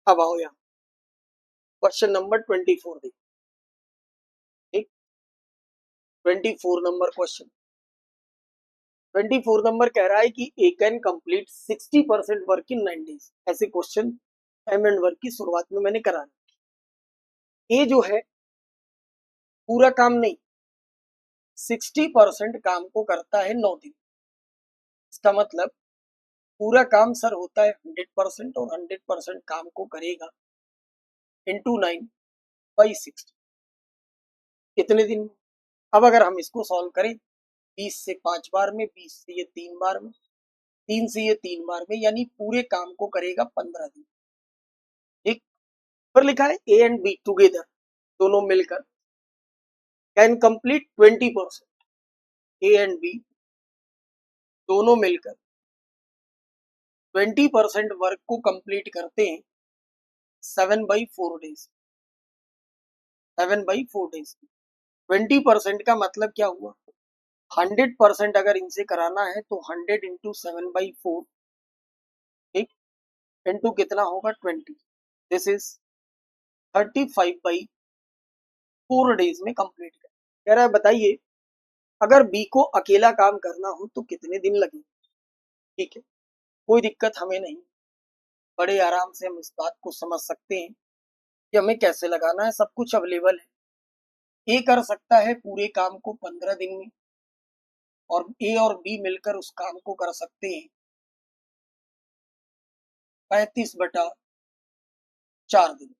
अब आओ यहाँ क्वेश्चन नंबर 24 देखिए। ठीक, 24 नंबर क्वेश्चन, 24 नंबर कह रहा है कि A can complete 60% work in 9 days. ऐसे क्वेश्चन एम एंड वर्क की शुरुआत में मैंने करा। ए जो है पूरा काम नहीं, 60% काम को करता है 9 दिन। इसका मतलब पूरा काम सर होता है 100% और 100% काम को करेगा इंटू 9/60 कितने दिन में। अब अगर हम इसको सॉल्व करें 20 से 5 बार में, 20 से ये 3 बार में, 3 से ये 3 बार में, यानी पूरे काम को करेगा 15 दिन। ठीक, पर लिखा है ए एंड बी टुगेदर, दोनों मिलकर can complete 20%। A and B दोनों मिलकर 20% वर्क को कंप्लीट करते हैं 7/4 डेज। 7/4 डेज 20% का मतलब क्या हुआ, 100% अगर इनसे कराना है तो 100 इंटू 7/4, ठीक, इंटू कितना होगा 20, दिस इज 35/4 डेज में कंप्लीट कर। कह रहा है बताइए अगर बी को अकेला काम करना हो तो कितने दिन लगेंगे। ठीक है, कोई दिक्कत हमें नहीं, बड़े आराम से हम इस बात को समझ सकते हैं कि हमें कैसे लगाना है, सब कुछ अवेलेबल है। ए कर सकता है पूरे काम को 15 दिन में, और ए और बी मिलकर उस काम को कर सकते हैं 35/4 दिन।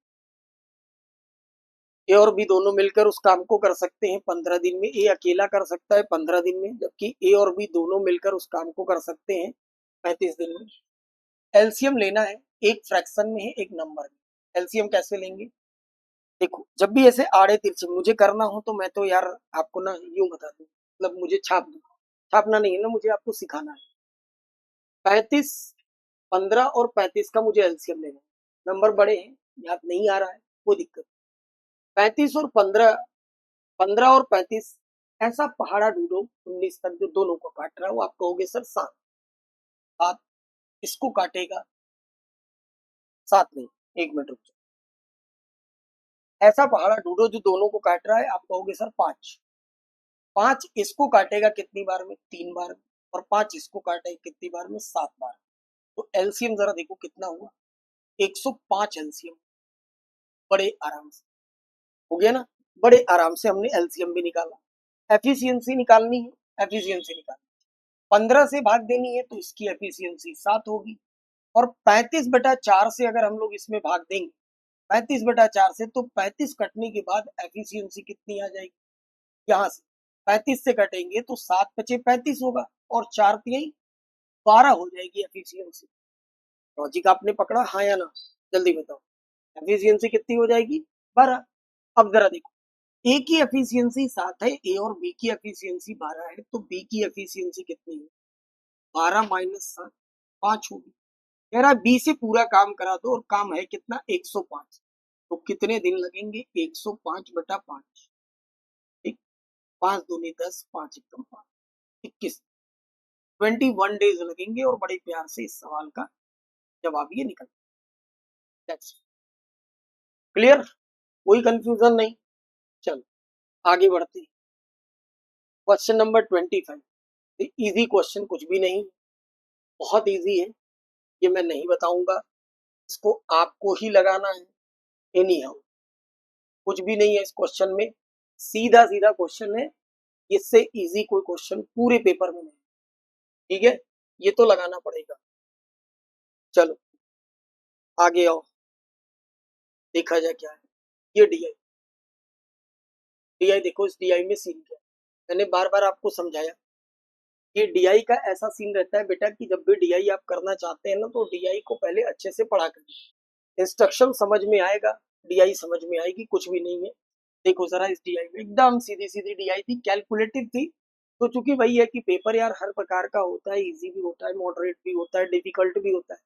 ए और बी दोनों मिलकर उस काम को कर सकते हैं 15 दिन में, ए अकेला कर सकता है 15 दिन में, जबकि ए और बी दोनों मिलकर उस काम को कर सकते हैं 35 दिन में। एलसीएम लेना है, एक फ्रैक्शन में है एक नंबर में, एलसीएम कैसे लेंगे। देखो जब भी ऐसे आड़े तिरछे मुझे करना हो तो मैं तो यार आपको ना यूं बता दूं, मतलब मुझे छापना नहीं है ना, मुझे आपको सिखाना है। 35, 15 और 35 का मुझे एलसीएम लेना है। नंबर बड़े हैं, याद नहीं आ रहा है, कोई दिक्कत। 35 और 15, 15 और 35 ऐसा पहाड़ा ढूंढो 19 तक जो दोनों को काट रहा है, वो आप कहोगे सर 7। आप इसको काटेगा 7 नहीं, 1 मिनट रुक जाओ। ऐसा पहाड़ा ढूंढो जो दोनों को काट रहा है, आप कहोगे सर 5। 5 इसको काटेगा कितनी बार में, 3 बार में, और 5 इसको काटेगा कितनी बार में, 7 बार। तो एलसीएम जरा देखो कितना हुआ, 105 एलसीएम। बड़े आराम से हो गया ना, बड़े आराम से हमने एलसीएम भी निकाला। एफिशिएंसी निकालनी है, एफिशिएंसी निकालनी, 15 से भाग देनी है तो इसकी एफिशिएंसी 7 होगी, और 35/4 से अगर हम लोग इसमें भाग देंगे 35/4 से, तो 35 कटने के बाद एफिशिएंसी कितनी आ जाएगी, यहाँ से 35 से कटेंगे तो 7 बचे 35 होगा, और 4 तिहाई 12 हो जाएगी एफिशिएंसी। लॉजिक आपने पकड़ा, हाँ या ना, जल्दी बताओ। एफिशिएंसी कितनी हो जाएगी, 12। अब जरा देखो, ए की एफिशिएंसी 7 है, ए और बी की एफिशिएंसी 12 है, तो बी की एफिशिएंसी कितनी है, 12 माइनस 7, 5 होगी। कह रहा है बी से पूरा काम करा दो, और काम है कितना, 105। तो कितने दिन लगेंगे, 105/5, ठीक, 5 दूनी 10, 5 एकदम 5, 21, 21 डेज लगेंगे, और बड़े प्यार से इस सवाल का जवाब ये निकल। क्लियर, कोई कंफ्यूजन नहीं। चलो आगे बढ़ते, क्वेश्चन नंबर 25। इजी क्वेश्चन कुछ भी नहीं, बहुत इजी है, ये मैं नहीं बताऊंगा, इसको आपको ही लगाना है। एनी हाउ कुछ भी नहीं है इस क्वेश्चन में, सीधा सीधा क्वेश्चन है, इससे इजी कोई क्वेश्चन पूरे पेपर में नहीं। ठीक है, ये तो लगाना पड़ेगा। चलो आगे आओ, देखा जाए क्या है। ये डीआई, डीआई देखो, इस डीआई में सीन क्या है, मैंने बार बार आपको समझाया। ये डीआई का ऐसा सीन रहता है बेटा कि जब भी डीआई आप करना चाहते हैं ना, तो डीआई को पहले अच्छे से पढ़ा कर, इंस्ट्रक्शन समझ में आएगा, डीआई समझ में आएगी, कुछ भी नहीं है। देखो जरा इस डीआई में एकदम सीधी सीधी डीआई थी, कैलकुलेटिव थी। तो चूंकि वही है कि पेपर यार हर प्रकार का होता है, इजी भी होता है, मॉडरेट भी होता है, डिफिकल्ट भी होता है,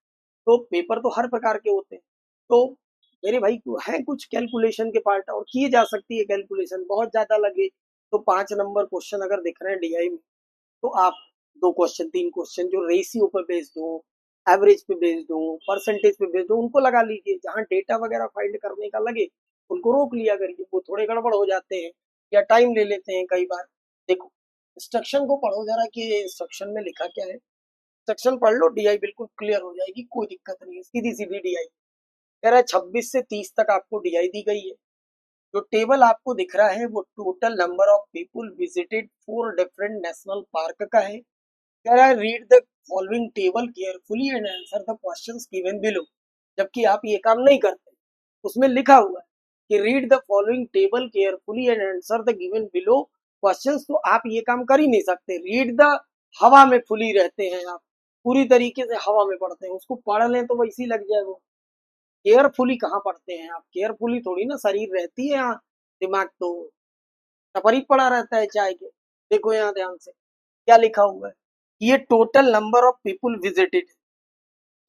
तो पेपर तो हर प्रकार के होते हैं। तो मेरे भाई है कुछ कैलकुलेशन के पार्ट, और किए जा सकती है कैलकुलेशन, बहुत ज्यादा लगे तो 5 नंबर क्वेश्चन अगर दिख रहे हैं डीआई में, तो आप 2 क्वेश्चन 3 क्वेश्चन जो रेशियो पर बेस्ड हो, एवरेज पे बेस्ड हो, परसेंटेज पे बेस्ड हो, उनको लगा लीजिए। जहां डेटा वगैरह फाइंड करने का लगे उनको रोक लिया करिए, वो थोड़े गड़बड़ हो जाते हैं या टाइम ले लेते हैं कई बार। देखो इंस्ट्रक्शन को पढ़ो जरा कि इंस्ट्रक्शन में लिखा क्या है, इंस्ट्रक्शन पढ़ लो, डीआई बिल्कुल क्लियर हो जाएगी, कोई दिक्कत नहीं है, सीधी सीधी डीआई। कह रहा है 26 से 30 तक आपको डीआई दी गई है, जो टेबल आपको दिख रहा है वो total number of people visited 4 different national park का है। कह रहा है read the following table carefully and answer the questions given below. जबकि आप ये काम नहीं करते, उसमें लिखा हुआ है कि read the following table carefully and answer the given below questions, तो आप ये काम कर ही नहीं सकते। रीड द, हवा में फुली रहते हैं आप, पूरी तरीके से हवा में पढ़ते हैं, उसको पढ़ लें तो वैसे ही लग जाए वो। केयरफुली कहाँ पढ़ते हैं आप, केयरफुली थोड़ी ना शरीर रहती है यहाँ, दिमाग तो टपरी पड़ा रहता है चाय के। देखो यहाँ ध्यान से क्या लिखा हुआ है, ये total number of people visited,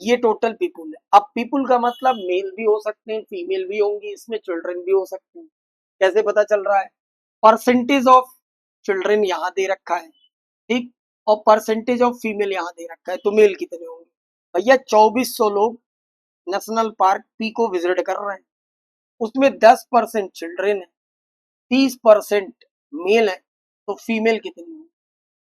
ये टोटल पीपुल है। अब पीपुल का मतलब मेल भी हो सकते हैं, फीमेल भी होंगी, इसमें चिल्ड्रन भी हो सकते हैं। कैसे पता चल रहा है, परसेंटेज ऑफ चिल्ड्रन यहाँ दे रखा है, ठीक, और परसेंटेज ऑफ फीमेल यहाँ दे रखा है, तो मेल कितने होंगे भैया, 2400 लोग नेशनल पार्क पी को विजिट कर रहे हैं, उसमें 10% चिल्ड्रन है, 30% मेल है, तो फीमेल कितनी होगी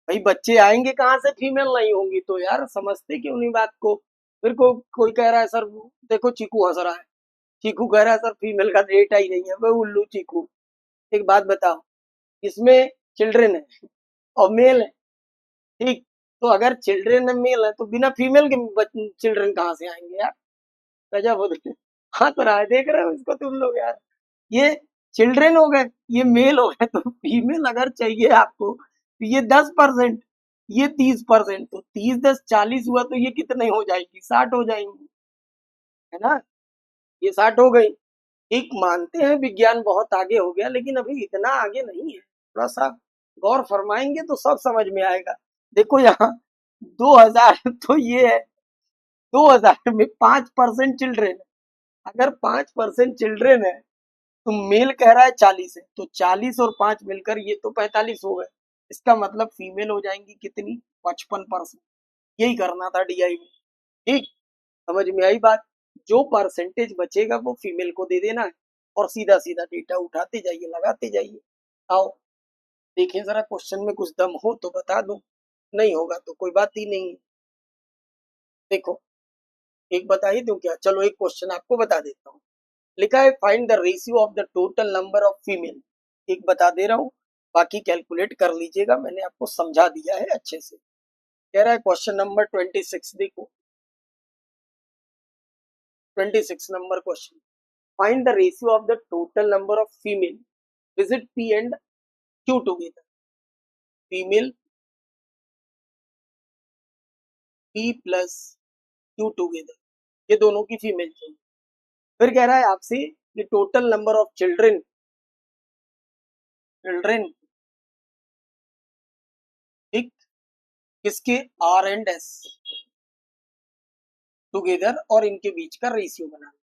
भाई? बच्चे आएंगे कहाँ से, फीमेल नहीं होंगी तो यार, समझते क्यों नहीं बात को। फिर कोई कह रहा है सर, देखो चीकू हंस रहा है, चीकू कह रहा है सर फीमेल का डेटा ही नहीं है। वो उल्लू चीकू, एक बात बताओ, इसमें चिल्ड्रन है और मेल है, ठीक, तो अगर चिल्ड्रन मेल है तो बिना फीमेल के चिल्ड्रन कहाँ से आएंगे यार, गजब हो गए। हाँ तो रहा है, देख रहे हो इसको तुम लोग यार, ये चिल्ड्रन हो गए, ये मेल हो गए, तो फीमेल अगर चाहिए आपको तो ये 10%, ये 30%, तो 30 10 40 हुआ, तो ये कितने हो जाएगी, 60 हो जाएंगी, है ना, ये 60 हो गई। एक मानते हैं विज्ञान बहुत आगे हो गया, लेकिन अभी इतना आगे नहीं है, थोड़ा सा गौर फरमाएंगे तो सब समझ में आएगा। देखो यहाँ 2000 तो ये है, 2000 में 5% चिल्ड्रेन है, अगर 5% चिल्ड्रेन है तो मेल कह रहा है 40 है, तो 40 और 5 मिलकर ये तो 45 हो गए, इसका मतलब फीमेल हो जाएंगी कितनी, 55%। यही करना था डीआई में, ठीक, समझ में आई बात। जो परसेंटेज बचेगा वो फीमेल को दे देना है, और सीधा सीधा डेटा उठाते जाइए, लगाते जाइए। आओ देखें जरा, क्वेश्चन में कुछ दम हो तो बता दो, नहीं होगा तो कोई बात ही नहीं है। देखो एक बता ही दूं क्या, चलो एक क्वेश्चन आपको बता देता हूँ। लिखा है find the ratio of the total number of female, एक बता दे रहा हूँ, बाकी कैलकुलेट कर लीजिएगा, मैंने आपको समझा दिया है अच्छे से। कह रहा है क्वेश्चन नंबर 26, देखो 26 number question, find the ratio of the total number of female visit P and Q together. Female P plus Q together, ये दोनों की फीमेल चाहिए। फिर कह रहा है आपसे कि total number of children, children, ठीक, किसके, आर एंड एस टुगेदर, और इनके बीच का रेशियो बनाना,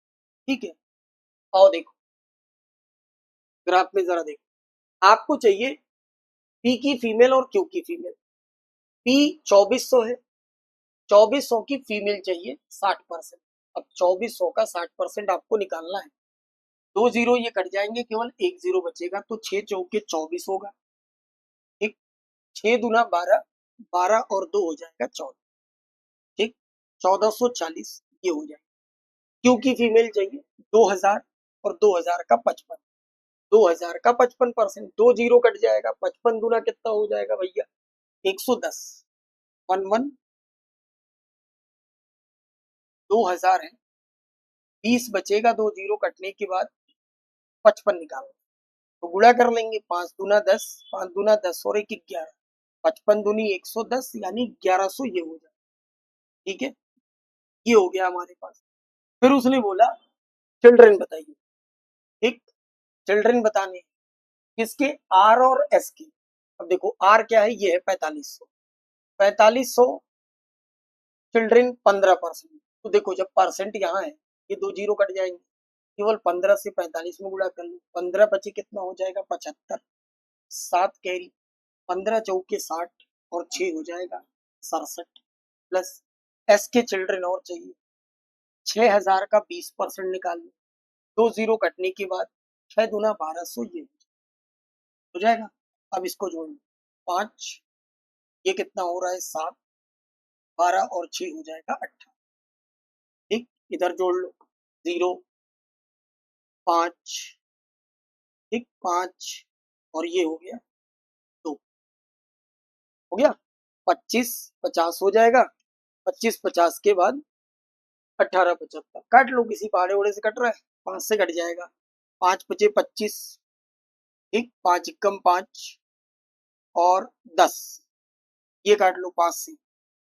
ठीक है। और देखो ग्राफ में जरा देखो, आपको चाहिए पी की फीमेल और क्यू की फीमेल। पी 2400 है, 2400 की फीमेल चाहिए 60%। अब 2400 का 60% आपको निकालना है, 2 जीरो ये कट जाएंगे, केवल 1 जीरो बचेगा, तो 6 चौके 24 होगा, ठीक, 6 दूना 12, 12 और 2 हो जाएगा 14, ठीक, 1440 ये हो जाएगा। क्यू की फीमेल चाहिए 2000, और 2000 का 55, 2000 का 55%, 2 जीरो कट जाएगा, 55 दूना कितना हो जाएगा भैया, 110, 11, 2000 है, 20 बचेगा, 2 जीरो कटने के बाद 55 निकालो, तो गुणा कर लेंगे, 5 दूना 10, 5 दूना 10 और 1 11, 55 दूनी 110, यानी 1100 ये हो जाए, ठीक है, ये हो गया हमारे पास। फिर उसने बोला चिल्ड्रन बताइए, ठीक, चिल्ड्रन बताने किसके, आर और एस की। अब देखो आर क्या है, ये है 4500, 4500 चिल्ड्रन 15%, तो देखो जब परसेंट यहाँ है, ये 2 जीरो कट जाएंगे, केवल 15 से 45 में गुणा कर लो, 15 बचे कितना हो जाएगा 75, 7 कैरी, 15 चौके 60 और 6 हो जाएगा 67, प्लस एस के चिल्ड्रन और चाहिए, 6000 का 20% निकाल लो, 2 जीरो कटने के बाद 6 दूना 1200 ये हो जाएगा। अब इसको जोड़ लो, 5, ये कितना हो रहा है 7, 12 और 6 हो जाएगा 18, ठीक, इधर जोड़ लो, 0, 5, ठीक, 5 और ये हो गया 2, हो गया 25 50 हो जाएगा। 25 50 के बाद 18 75 काट लो, किसी पहाड़े वहाड़े से कट रहा है, 5 से कट जाएगा। 5 पचे 25, ठीक, 5 एकम 5 और 10, ये काट लो 5 से।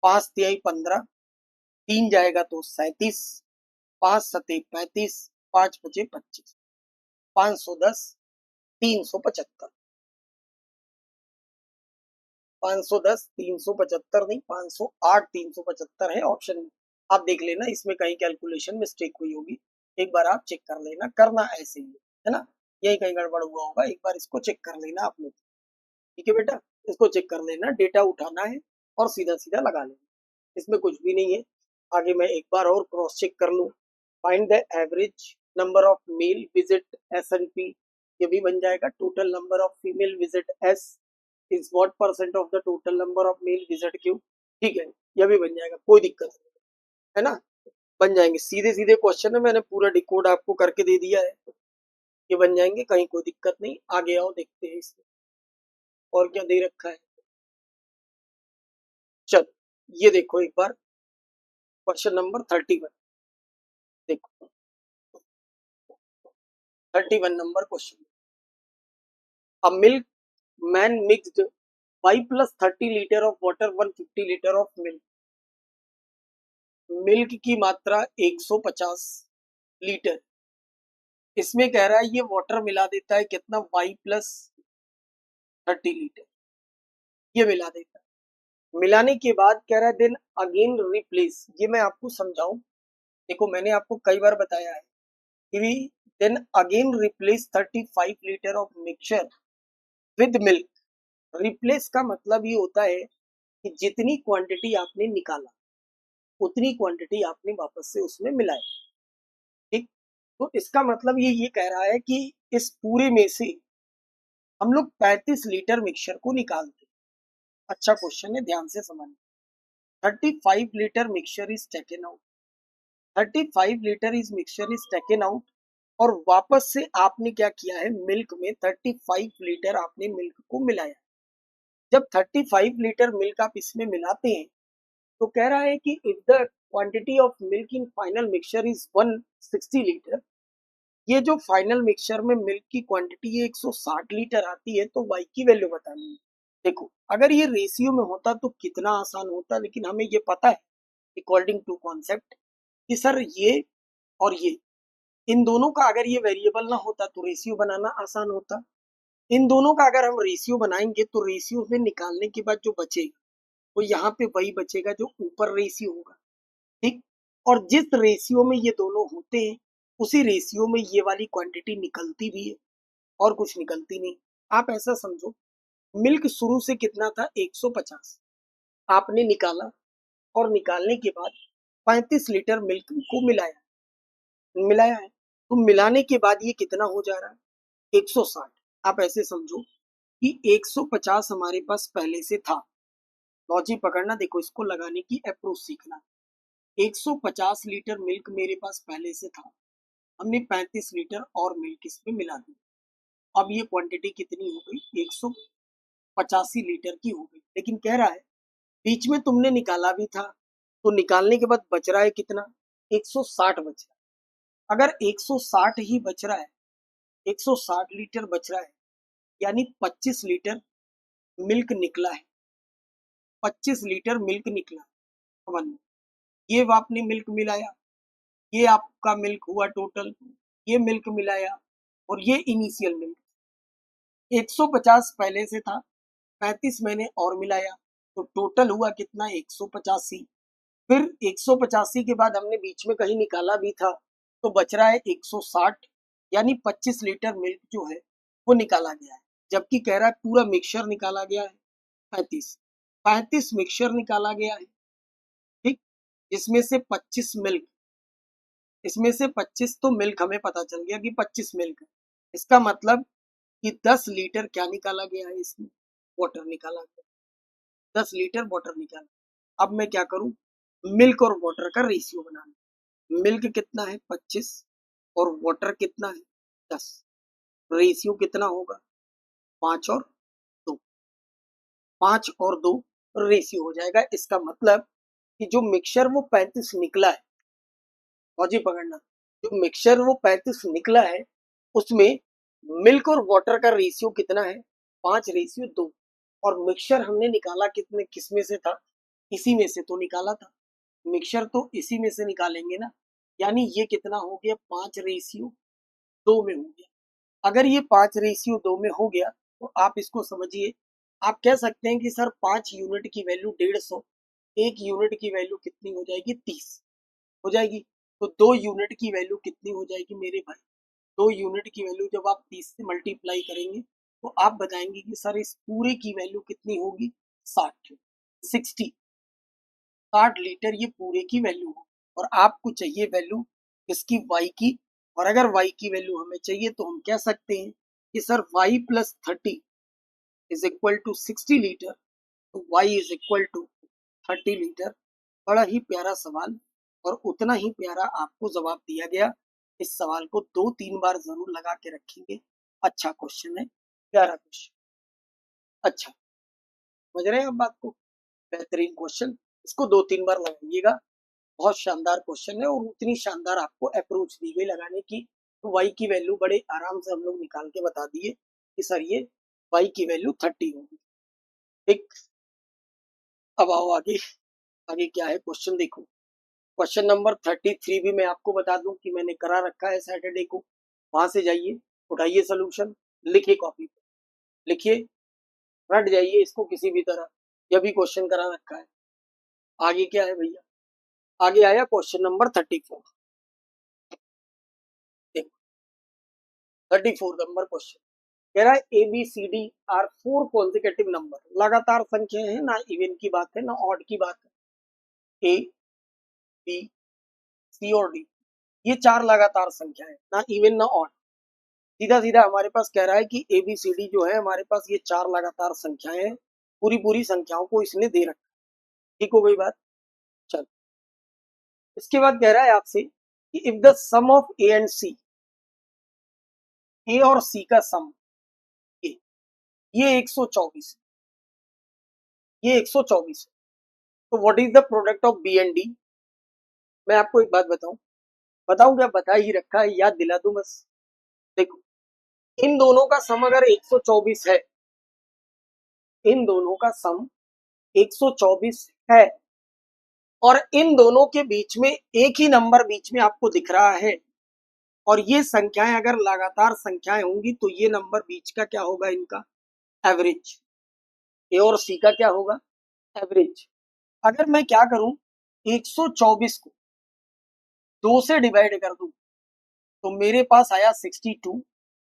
5 तिहाई 15, 3 जाएगा तो 37, 5 सते 35, 5 पचे 25, 510, 375, 510 375 नहीं, 508 375 है ऑप्शन में। आप देख लेना, इसमें कहीं कैलकुलेशन मिस्टेक हुई होगी, एक बार आप चेक कर लेना, करना ऐसे ही है ना, यही कहीं गड़बड़ हुआ होगा, एक बार इसको चेक कर लेना आप लोग। ठीक है बेटा, इसको चेक कर लेना, डेटा उठाना है और सीधा सीधा लगा लेना, इसमें कुछ भी नहीं है। आगे मैं एक बार और क्रॉस चेक कर लूँ। Find the average number of mail visit S and P, ये भी बन जाएगा। Total number of female visit S is what percent of the total number of mail visit Q, ठीक है, ये भी बन जाएगा, कोई दिक्कत नहीं है ना, बन जाएंगे सीधे सीधे क्वेश्चन है, मैंने पूरा डिकोड आपको करके दे दिया है, ये बन जाएंगे, कहीं कोई दिक्कत नहीं। आगे आओ देखते हैं इसमें और क्या दे रखा है। चलो ये देखो एक बार, क्वेश्चन नंबर 31, देखो 31 number question. A milkman mixed 5 plus 30 liter of water 150 liter of milk, milk की मात्रा 150 लीटर, इसमें कह रहा है ये वाटर मिला देता है कितना, y प्लस 30 लीटर, ये मिला देता है। मिलाने के बाद कह रहा है देन अगेन रिप्लेस, ये मैं आपको समझाऊं, देखो मैंने आपको कई बार बताया है कि then again replace 35 litre of mixture with milk. Replace का मतलब ये होता है कि जितनी क्वांटिटी आपने निकाला उतनी क्वांटिटी आपने वापस से उसमें मिलाई, ठीक। तो इसका मतलब ये कह रहा है कि इस पूरे में से हम लोग 35 लीटर मिक्सचर को निकालते। अच्छा क्वेश्चन है, ध्यान से समझना। 35 litre mixture is taken out, 35 litre is mixture is taken out, और वापस से आपने क्या किया है, मिल्क में 35 लीटर आपने मिल्क को मिलाया। जब 35 लीटर मिल्क आप इसमें मिलाते हैं तो कह रहा है कि if the quantity of milk in final mixture is 160 litre, ये जो फाइनल मिक्सचर में मिल्क की क्वांटिटी 160 लीटर आती है, तो वाई की वैल्यू बतानी है। देखो अगर ये रेशियो में होता तो कितना आसान होता, लेकिन हमें ये पता है अकॉर्डिंग टू कॉन्सेप्ट कि सर ये और ये, इन दोनों का अगर ये वेरिएबल ना होता तो रेशियो बनाना आसान होता। इन दोनों का अगर हम रेशियो बनाएंगे तो रेशियो में निकालने के बाद जो बचेगा वो यहाँ पे वही बचेगा जो ऊपर रेशियो होगा, ठीक। और जिस रेशियो में ये दोनों होते हैं उसी रेशियो में ये वाली क्वांटिटी निकलती भी है, और कुछ निकलती नहीं। आप ऐसा समझो, मिल्क शुरू से कितना था, 150, आपने निकाला और निकालने के बाद 35 लीटर मिल्क को मिलाया, मिलाया है, तो मिलाने के बाद ये कितना हो जा रहा है, 160। आप ऐसे समझो कि 150 हमारे पास पहले से था, लॉजिक पकड़ना, देखो इसको लगाने की अप्रोच सीखना। 150 लीटर मिल्क मेरे पास पहले से था, हमने 35 लीटर और मिल्क इसमें मिला दी, अब ये क्वांटिटी कितनी हो गई, 185 लीटर की हो गई। लेकिन कह रहा है बीच में तुमने निकाला भी था, तो निकालने के बाद बच रहा है कितना, 160 बच रहा है। अगर 160 ही बच रहा है, 160 लीटर बच रहा है, यानी 25 लीटर मिल्क निकला है, 25 लीटर मिल्क निकला, समझ लो। ये आपने मिल्क मिलाया, ये आपका मिल्क हुआ टोटल, ये मिल्क मिलाया, और ये इनिशियल मिल्क। 150 पहले से था, 35 मैंने और मिलाया, तो टोटल हुआ कितना, 185। फिर 185 के बाद हमने बीच में कहीं निकाला भी था, तो बच रहा है 160, यानी 25 लीटर मिल्क जो है वो निकाला गया है। जबकि कह रहा है पूरा मिक्सचर निकाला गया है 35, 35 मिक्सचर निकाला गया है, ठीक। इसमें से 25 मिल्क, इसमें से 25 तो मिल्क हमें पता चल गया कि 25 मिल्क है, इसका मतलब कि 10 लीटर क्या निकाला गया है, इसमें वाटर निकाला गया, 10 लीटर वाटर निकाला। अब मैं क्या करूं, मिल्क और वाटर का रेशियो बनाना। मिल्क कितना है, 25, और वाटर कितना है, 10। रेशियो कितना होगा, 5 और 2, 5 और 2 रेशियो हो जाएगा। इसका मतलब कि जो मिक्सचर वो 35 निकला है, और जी पकड़ना, जो मिक्सचर वो 35 निकला है उसमें मिल्क और वाटर का रेशियो कितना है, 5:2। और मिक्सचर हमने निकाला कितने, किसमें से था, इसी में से तो निकाला था, मिक्सचर तो इसी में से निकालेंगे ना, यानी ये कितना हो गया, 5:2 में हो गया। अगर ये 5:2 में हो गया तो आप इसको समझिए, आप कह सकते हैं कि सर 5 यूनिट की वैल्यू 150, 1 यूनिट की वैल्यू कितनी हो जाएगी, 30 हो जाएगी। तो 2 यूनिट की वैल्यू कितनी हो जाएगी मेरे भाई, 2 यूनिट की वैल्यू जब आप 30 से मल्टीप्लाई करेंगे तो आप बताएंगे कि सर इस पूरे की वैल्यू कितनी होगी, 60, 60, 60 लीटर ये पूरे की वैल्यू हो। और आपको चाहिए वैल्यू इसकी y की, और अगर y की वैल्यू हमें चाहिए तो हम कह सकते हैं कि sir y plus 30 is equal to 60 litre, तो y is equal to 30 litre. बड़ा ही प्यारा सवाल, और उतना ही प्यारा आपको जवाब दिया गया। इस सवाल को 2-3 बार जरूर लगा के रखेंगे, अच्छा क्वेश्चन है, प्यारा क्वेश्चन, अच्छा समझ रहे हैं आप बात को, बेहतरीन क्वेश्चन, इसको 2-3 बार लगाइएगा। बहुत शानदार क्वेश्चन है, और उतनी शानदार आपको अप्रोच दी गई लगाने की, तो y की वैल्यू बड़े आराम से हम लोग निकाल के बता दिए कि सर ये y की वैल्यू 30 होगी। ठीक, अब आओ आगे, आगे क्या है क्वेश्चन देखो। क्वेश्चन नंबर 33 भी मैं आपको बता दूं कि मैंने करा रखा है सैटरडे को, वहां से जाइए, उठाइए सोल्यूशन, लिखिए कॉपी पे, लिखिए, रट जाइए इसको किसी भी तरह, यह भी क्वेश्चन करा रखा है। आगे क्या है भैया, आगे आया क्वेश्चन नंबर 34, देखो 34 नंबर क्वेश्चन कह रहा है ABCD आर 4 कॉन्जिक्यूटिव नंबर, लगातार संख्या है, ना इवन की बात है ना ऑड की बात है, A B C और D ये 4 लगातार संख्या है, ना इवन ना ऑड, सीधा सीधा हमारे पास कह रहा है कि ABCD जो है हमारे पास ये 4 लगातार संख्याएं हैं, पूरी पूरी संख्याओं को इसने दे रखा है। ठीक हो गई बात, चल इसके बाद कह रहा है आपसे कि if the sum of A and C, A और सी का सम ए, ये 124, ये 124 है, तो what is the product of B and D. मैं आपको एक बात बताऊं, बताऊं क्या, बता ही रखा है, याद दिला दूं बस। देखो इन दोनों का सम अगर 124 है, इन दोनों का सम 124 है, और इन दोनों के बीच में एक ही नंबर बीच में आपको दिख रहा है, और ये संख्याएं अगर लगातार संख्याएं होंगी तो ये नंबर बीच का क्या होगा, इनका एवरेज, ए और सी का क्या होगा, एवरेज। अगर मैं क्या करूं, 124 को 2 से डिवाइड कर दूं तो मेरे पास आया 62,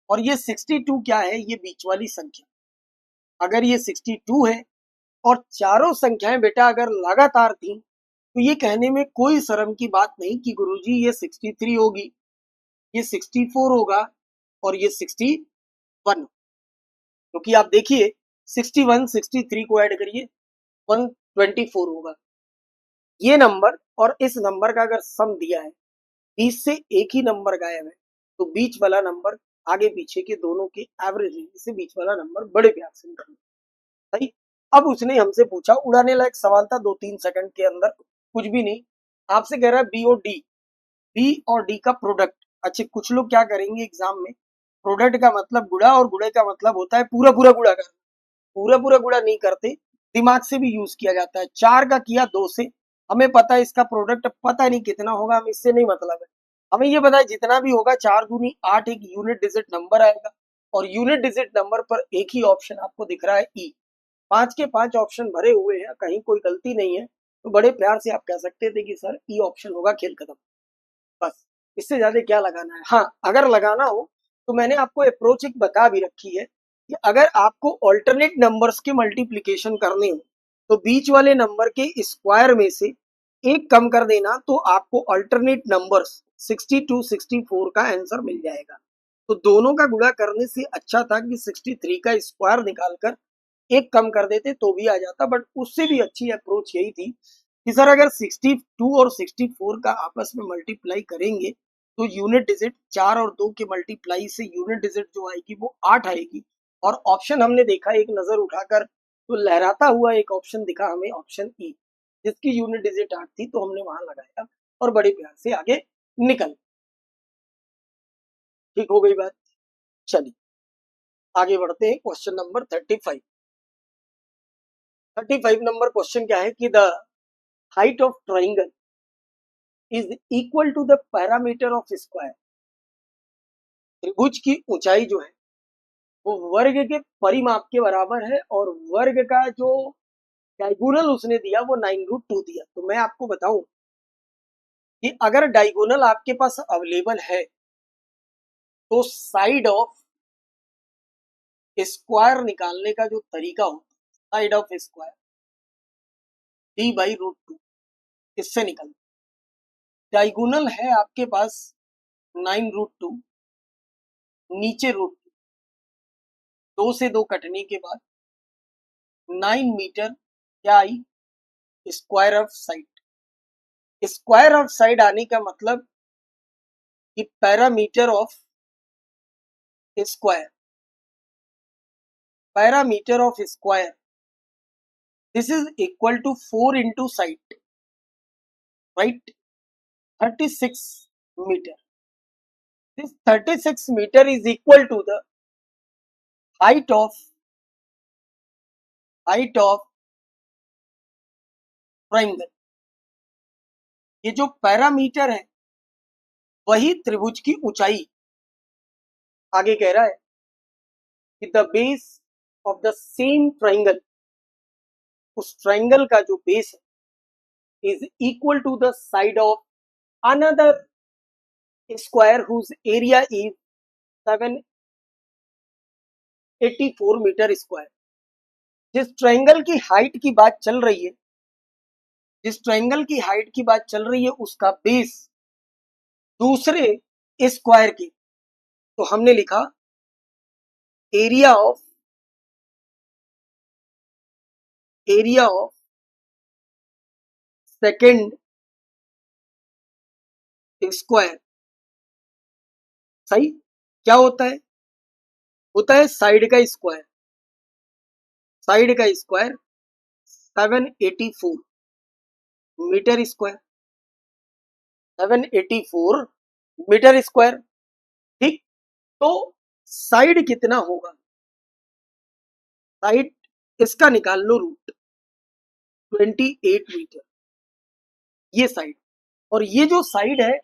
और ये 62 क्या है, ये बीच वाली संख्या, अगर ये 62 है और चारों संख्याएं बेटा अगर लगातार थी तो ये कहने में कोई शर्म की बात नहीं कि गुरुजी ये 63 होगी, ये 64 होगा, और ये 61, क्योंकि आप देखिए 61 63 को ऐड करिए 124 होगा। ये नंबर और इस नंबर का अगर सम दिया है, 20 से एक ही नंबर गायब है, तो बीच वाला नंबर आगे पीछे के दोनों के एवरेज लेने से बीच वाला नंबर बड़े प्यार से निकलना, सही। अब उसने हमसे पूछा, उड़ाने लायक सवाल था, 2-3 सेकंड के अंदर, कुछ भी नहीं, आपसे कह रहा है बी और डी, बी और डी का प्रोडक्ट। अच्छा कुछ लोग क्या करेंगे एग्जाम में, प्रोडक्ट का मतलब गुणा और गुणे का मतलब होता है पूरा पूरा गुणा करना, पूरा पूरा गुणा नहीं करते, दिमाग से भी यूज किया जाता है। 4 का किया 2 से, हमें पता है इसका प्रोडक्ट पता नहीं कितना होगा, हम इससे नहीं मतलब है, हमें ये पता है जितना भी होगा 4 दूनी 8 एक यूनिट डिजिट नंबर आएगा, और यूनिट डिजिट नंबर पर एक ही ऑप्शन आपको दिख रहा है ई, 5 के 5 ऑप्शन भरे हुए हैं, कहीं कोई गलती नहीं है, तो बड़े प्यार से आप कह सकते थे कि सर ई ऑप्शन होगा, खेल खत्म, बस इससे ज्यादा क्या लगाना है। हाँ अगर लगाना हो तो मैंने आपको अप्रोच एक बता भी रखी है कि अगर आपको ऑल्टरनेट नंबर्स के मल्टीप्लीकेशन करने हो तो बीच वाले नंबर के स्क्वायर में से एक कम कर देना, तो आपको अल्टरनेट नंबर्स 62 64 का आंसर मिल जाएगा। तो दोनों का गुणा करने से अच्छा था कि 63 का स्क्वायर निकालकर एक कम कर देते तो भी आ जाता, बट उससे भी अच्छी अप्रोच यही थी कि सर अगर 62 और 64 का आपस में मल्टीप्लाई करेंगे तो यूनिट डिजिट 4 और 2 के मल्टीप्लाई से यूनिट डिजिट जो आएगी वो 8 आएगी। और ऑप्शन हमने देखा एक नजर उठाकर, तो लहराता हुआ एक ऑप्शन दिखा हमें, ऑप्शन ई, जिसकी यूनिट डिजिट 8 थी, तो हमने वहां लगाया और बड़े प्यार से आगे निकल। ठीक हो गई बात। चलिए आगे बढ़ते हैं, क्वेश्चन नंबर 35। 35 नंबर क्वेश्चन क्या है कि the height of triangle is equal to the parameter of square. त्रिभुज की ऊंचाई जो है वो वर्ग के परिमाप के बराबर है, और वर्ग का जो डायगोनल उसने दिया वो 9√2 दिया। तो मैं आपको बताऊं कि अगर डायगोनल आपके पास अवेलेबल है तो साइड ऑफ स्क्वायर निकालने का जो तरीका होता है, साइड ऑफ स्क्वायर d/√2, इससे निकल। डायगोनल है आपके पास 9√2, नीचे √2, 2 से 2 कटने के बाद 9 मीटर क्या आई, square of side. Square of side आने का मतलब कि parameter of square, parameter of square, this is equal to 4 into side, right, 36 metre. This 36 metre is equal to the height of triangle. ये जो पैरामीटर है वही त्रिभुज की ऊंचाई। आगे कह रहा है कि the base of the same triangle, उस ट्राइंगल का जो बेस है is equal to the side of another square whose area is 784 meter square. जिस ट्राइंगल की हाइट की बात चल रही है, जिस ट्राइंगल की हाइट की बात चल रही है उसका बेस दूसरे स्क्वायर की, तो हमने लिखा एरिया ऑफ सेकेंड स्क्वायर। सही, क्या होता है साइड का square, 784 meter square, 784 meter square. ठीक, तो साइड कितना होगा, साइड इसका निकाल लो रूट, 28 मीटर ये साइड। और ये जो साइड है,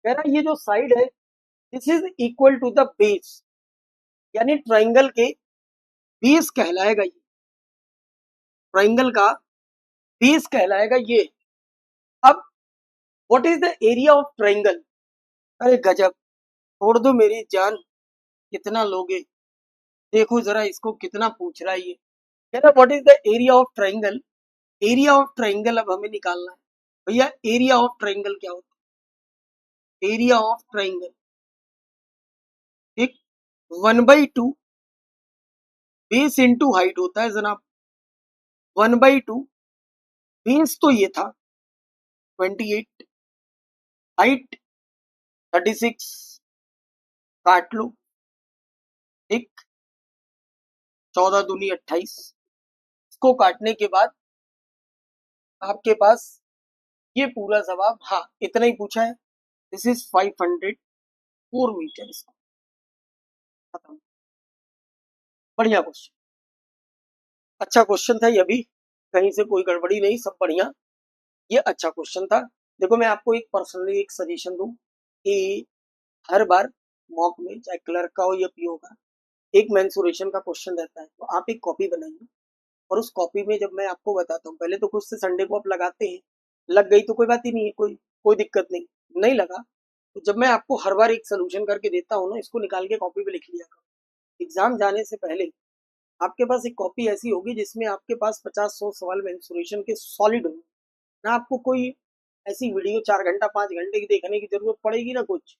कह रहा ये जो साइड है this is equal to the base, यानी ट्राइंगल के बेस कहलाएगा ये, ट्राइंगल का बेस कहलाएगा ये। अब what is the area of triangle. अरे गजब, छोड़ दो मेरी जान, कितना लोगे, देखो जरा इसको कितना पूछ रहा है ये। कह रहा what is the area of triangle. Area of triangle अब हमें निकालना है। भैया एरिया ऑफ ट्राइंगल क्या होता है, एरिया ऑफ ट्राइंगल एक 1/2 बेस इंटू हाइट होता है जनाब। 1/2 बेस तो ये था 28, हाइट 36, काट लो, एक 14 दूनी 28, इसको काटने के बाद आपके पास ये पूरा जवाब, हाँ इतना ही पूछा है, दिस इज 504 मीटर। इसको खत्म। बढ़िया क्वेश्चन, अच्छा क्वेश्चन था ये भी, कहीं से कोई गड़बड़ी नहीं, सब बढ़िया, ये अच्छा क्वेश्चन था। देखो मैं आपको एक पर्सनली एक सजेशन दूं कि हर बार मॉक में चाहे क्लर्क का हो या पीओ का, एक मेंसुरेशन का क्वेश्चन रहता है, तो आप एक कॉपी बनाइए और उस कॉपी में जब मैं आपको बताता हूँ, पहले तो खुद से संडे को आप लगाते हैं, लग गई तो कोई बात ही नहीं है, कोई दिक्कत नहीं, नहीं लगा तो जब मैं आपको हर बार एक सोल्यूशन करके देता हूँ ना, इसको निकाल के कॉपी पे लिख लिया करो। एग्जाम जाने से पहले आपके पास एक कॉपी ऐसी होगी जिसमें आपके पास 50-100 सवाल मेंसुरेशन के सॉलिड होंगे ना, आपको कोई ऐसी वीडियो 4 घंटा 5 घंटे की देखने की जरूरत पड़ेगी ना कुछ।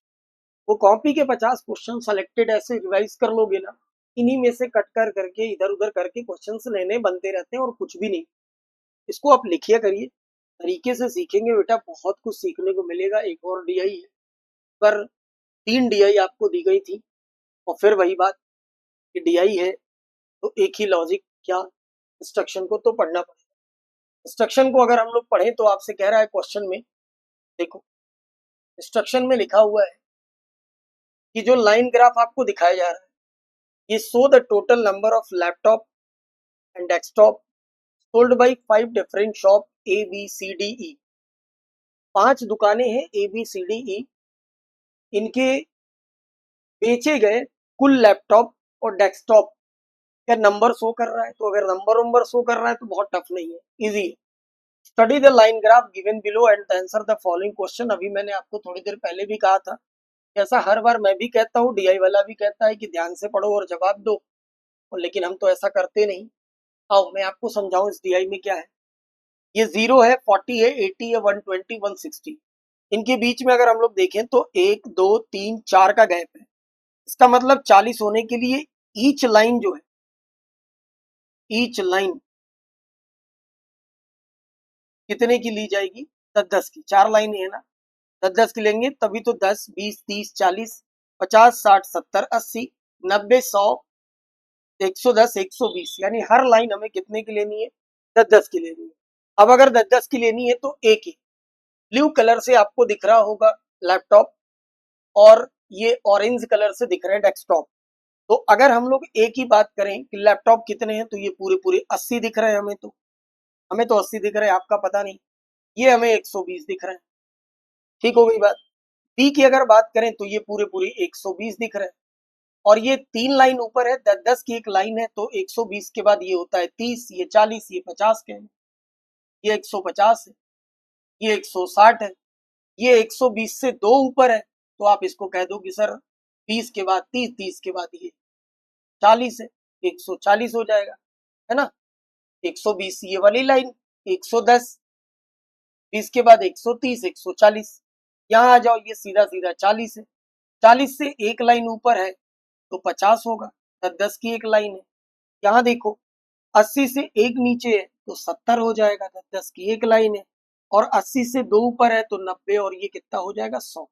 वो कॉपी के 50 क्वेश्चन सेलेक्टेड ऐसे रिवाइज कर लोगे ना, इन्हीं में से कट कर करके इधर उधर करके क्वेश्चंस लेने बनते रहते हैं और कुछ भी नहीं। इसको आप लिखिए करिए, तरीके से सीखेंगे बेटा, बहुत कुछ सीखने को मिलेगा। एक और डीआई है, पर 3 DI आपको दी गई थी और फिर वही बात कि DI है तो एक ही लॉजिक क्या इंस्ट्रक्शन को तो पढ़ना पड़ेगा। इंस्ट्रक्शन को अगर हम लोग पढ़ें तो आपसे कह रहा है क्वेश्चन में, देखो इंस्ट्रक्शन में लिखा हुआ है कि जो लाइन ग्राफ आपको दिखाया जा रहा है ये show the total number of laptop and desktop sold by 5 different shop ABCDE। 5 दुकानें हैं ABCDE, इनके बेचे गए कुल लैपटॉप और डेस्कटॉप का नंबर शो कर रहा है। तो अगर नंबर शो कर रहा है तो बहुत टफ नहीं है, इजी है। Study the line graph given below and answer the following question. अभी मैंने आपको थोड़ी देर पहले भी कहा था, ऐसा हर बार मैं भी कहता हूँ, DI वाला भी कहता है कि ध्यान से पढ़ो और जवाब दो, और लेकिन हम तो ऐसा करते नहीं। आओ मैं आपको समझाऊं इस DI में क्या है। ये 0 है, 40 है, 80 है, 120, 160। इनके बीच में अगर हम लोग देखें तो 1 2 3 4 का गैप है। इसका मतलब 40 होने के लिए ईच लाइन जो है, ईच लाइन कितने की ली जाएगी? 10-10 की। 4 लाइन है ना, 10-10 की लेंगे तभी तो 10 20 30 40 50 60 70 80 90 100 110 120, यानी हर लाइन हमें कितने की लेनी है? 10-10 की लेनी है। अब अगर 10-10 की लेनी है तो एक ही ब्लू कलर से आपको दिख रहा होगा लैपटॉप और ये ऑरेंज कलर से दिख रहे हैं डेस्कटॉप। तो अगर हम लोग एक ही बात करें कि लैपटॉप कितने हैं तो ये पूरे पूरे 80 दिख रहे हैं हमें तो 80 दिख रहे हैं, आपका पता नहीं। ये हमें 120 दिख रहे हैं। ठीक हो गई बात। बी की अगर बात करें तो ये पूरे पूरे 120 दिख रहे हैं और ये 3 लाइन ऊपर है, 10-10 की एक लाइन है तो 120 के बाद ये होता है 30, ये 40, ये 50 के हैं, ये 150 है, ये 160 है, ये 120 से 2 ऊपर है तो आप इसको कह दो कि सर 20 के बाद 30, 30 के बाद ये 40 है, 140 हो जाएगा, है ना। 120 ये वाली लाइन, 110, 20 के बाद 130, 140, यहाँ आ जाओ ये सीधा सीधा 40 है। 40 से एक लाइन ऊपर है तो 50 होगा, 10-10 की एक लाइन है। यहाँ देखो 80 से एक नीचे है तो 70 हो जाएगा, 10-10 की एक लाइन है। और 80 से 2 ऊपर है तो 90, और ये कितना हो जाएगा? 100।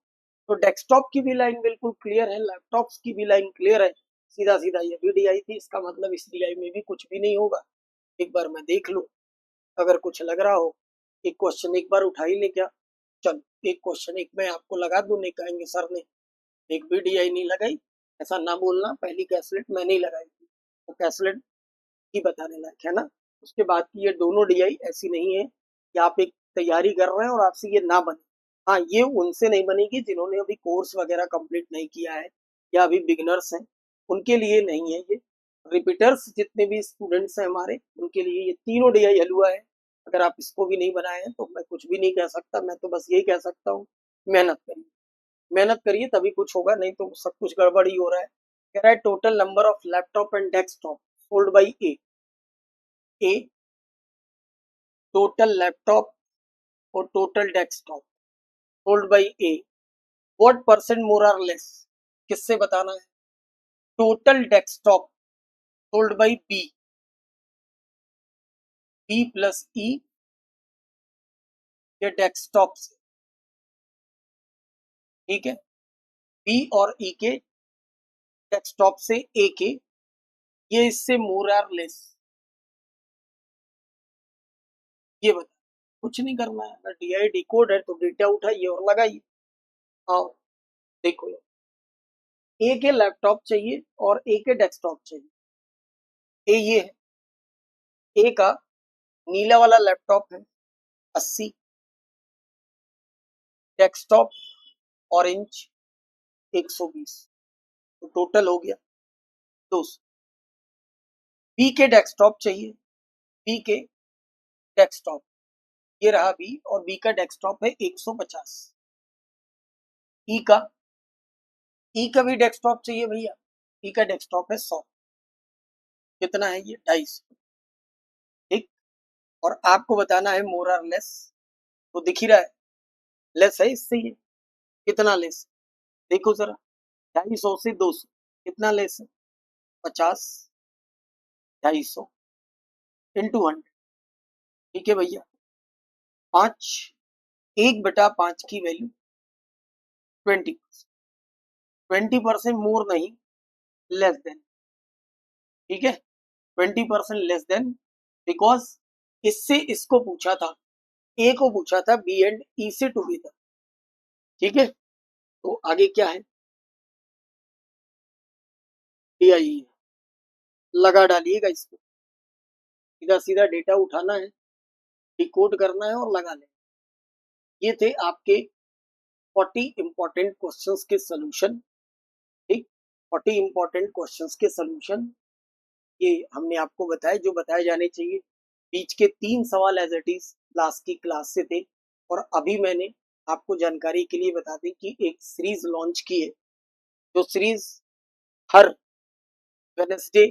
तो डेस्कटॉप की भी लाइन बिल्कुल क्लियर है, लैपटॉप्स की भी लाइन क्लियर है। सीधा सीधा ये भी DI थी, इसका मतलब इस DI में भी कुछ भी नहीं होगा। एक बार मैं देख लूं, अगर कुछ लग रहा हो एक क्वेश्चन एक बार उठा ही ले क्या? चल एक क्वेश्चन एक मैं आपको लगा दूं, नहीं कहेंगे सर ने एक भी DI नहीं लगाई, ऐसा ना बोलना। पहली कैसलेट मैंने ही लगाई थी तो कैसलेट ही बताने लायक है ना। उसके बाद की ये दोनों DI ऐसी नहीं है कि आप एक तैयारी कर रहे हैं और आपसे ये ना बने। हाँ, ये उनसे नहीं बनेगी जिन्होंने अभी कोर्स वगैरह कंप्लीट नहीं किया है या अभी बिगिनर्स हैं, उनके लिए नहीं है ये। रिपीटर्स जितने भी स्टूडेंट्स हैं हमारे, उनके लिए ये तीनों DI हलवा है। अगर आप इसको भी नहीं बनाए हैं तो मैं कुछ भी नहीं कह सकता, मैं तो बस यही कह सकता हूँ मेहनत करिए, मेहनत करिए तभी कुछ होगा, नहीं तो सब कुछ गड़बड़ ही हो रहा है। कह रहा है total number of laptop and desktop sold by A total laptop और total desktop sold by A, what percent more or less? किससे बताना है? Total desktop sold by B plus E के डेस्कटॉप से, ठीक है। बी और ई के डेस्कटॉप से ए के, ये इससे मोर आर लेस, ये बता। कुछ नहीं करना है, अगर DI डिकोड है तो डेटा उठाइए और लगाइए। आओ देखो, ए के लैपटॉप चाहिए और ए के डेस्कटॉप चाहिए। ए ये है, ए का नीला वाला लैपटॉप है 80, डेस्कटॉप ऑरेंज 120, तो टोटल हो गया 200। बी के डेस्कटॉप चाहिए, बी के डेस्कटॉप ये रहा बी, और बी का डेस्कटॉप है 150। ई का, ई का भी डेस्कटॉप चाहिए भैया, ई का डेस्कटॉप है 100। कितना है ये? 250, ठीक। और आपको बताना है मोर आर लेस, तो दिख ही रहा है लेस है इससे ये। कितना लेस? देखो जरा, 250 से 200 कितना लेस है? 50, 250 इंटू 100, ठीक है भैया। 5, 1/5 की वैल्यू 20% मोर नहीं, लेस देन, ठीक है, 20% लेस देन, बिकॉज इससे इसको पूछा था, ए को पूछा था बी एंड ई से टुगेदर, ठीक है। तो आगे क्या है, DIE लगा डालिएगा इसको, सीधा सीधा डेटा उठाना है, डिकोड करना है और लगा लेना। ये थे आपके 40 इंपॉर्टेंट क्वेश्चंस के सॉल्यूशन, ठीक, 40 इंपॉर्टेंट क्वेश्चंस के सॉल्यूशन ये हमने आपको बताया जो बताए जाने चाहिए। बीच के 3 सवाल एज इट इज लास्ट की क्लास से थे, और अभी मैंने आपको जानकारी के लिए बता दें कि एक सीरीज लॉन्च की है, जो सीरीज हर वेडनेसडे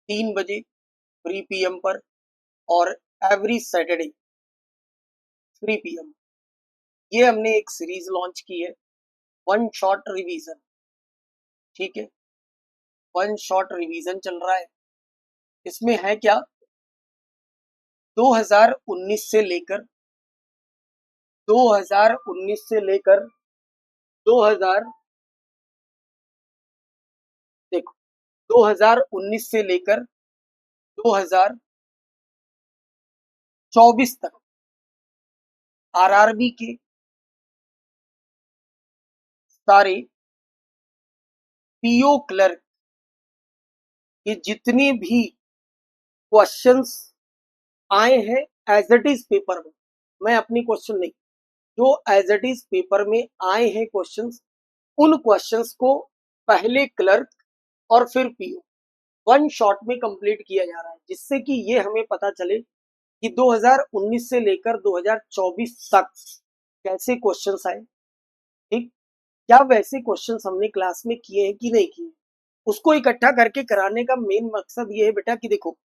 3 बजे 3 PM पर, और एवरी सैटरडे 3 PM, ये हमने एक सीरीज लॉन्च की है, वन शॉट रिवीजन, ठीक है, वन शॉट रिवीजन चल रहा है। इसमें है क्या, 2019 से लेकर 2019 से लेकर 2000 देखो 2019 से लेकर 2024 तक आरआरबी के सारे पीओ क्लर्क के जितने भी क्वेश्चंस आए हैं एज इट इज पेपर में, मैं अपनी क्वेश्चन नहीं, जो एज इट इज पेपर में आए हैं क्वेश्चंस, उन क्वेश्चंस को पहले क्लर्क और फिर पीओ वन शॉट में कंप्लीट किया जा रहा है, जिससे कि ये हमें पता चले कि 2019 से लेकर 2024 तक कैसे क्वेश्चंस आए, ठीक, क्या वैसे क्वेश्चंस हमने क्लास में किए हैं कि नहीं किए, उसको इकट्ठा करके कराने का मेन मकसद ये है बेटा कि देखो